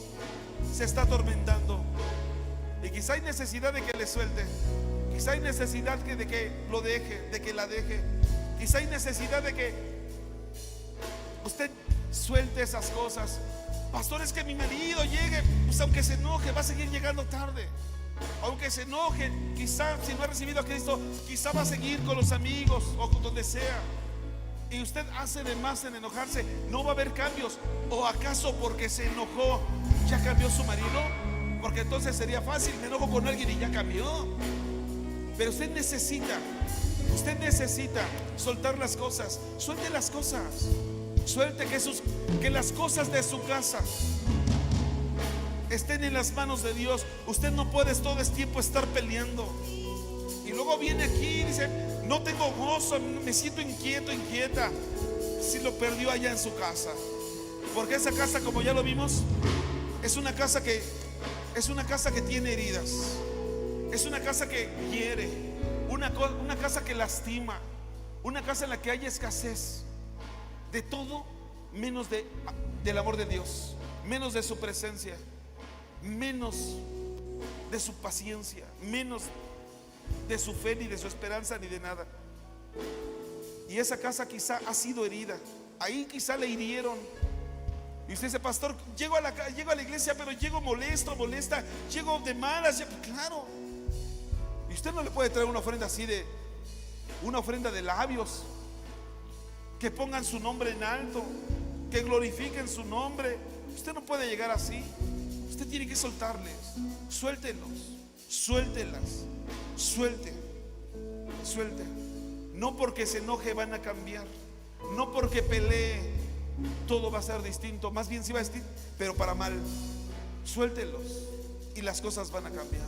A: se está atormentando. Y quizá hay necesidad de que le suelte. Quizá hay necesidad de que lo deje, de que la deje. Quizá hay necesidad de que usted suelte esas cosas. Pastor, es que mi marido llegue, pues aunque se enoje, va a seguir llegando tarde. Aunque se enoje, quizá si no ha recibido a Cristo, quizá va a seguir con los amigos o con donde sea. Y usted hace de más en enojarse, no va a haber cambios. ¿O acaso porque se enojó ya cambió su marido? Porque entonces sería fácil, me enojo con alguien y ya cambió. Pero usted necesita soltar las cosas. Suelte las cosas. Suelte que las cosas de su casa estén en las manos de Dios. Usted no puede todo el tiempo estar peleando. Y luego viene aquí y dice: no tengo gozo, me siento inquieto, inquieta. Si lo perdió allá en su casa. Porque esa casa, como ya lo vimos, es una casa que tiene heridas. Es una casa que hiere, una casa que lastima, una casa en la que hay escasez de todo menos del amor de Dios, menos de su presencia, menos de su paciencia, menos de su fe, ni de su esperanza, ni de nada. Y esa casa quizá ha sido herida. Ahí quizá le hirieron. Y usted dice: pastor, llego a la iglesia, pero llego molesta, llego de malas. Claro. Y usted no le puede traer una ofrenda así, una ofrenda de labios, que pongan su nombre en alto, que glorifiquen su nombre. Usted no puede llegar así. Usted tiene que soltarles. Suéltelos, suéltelas, suelte. No porque se enoje van a cambiar, no porque pelee todo va a ser distinto. Más bien sí va a estar, pero para mal. Suéltelos y las cosas van a cambiar.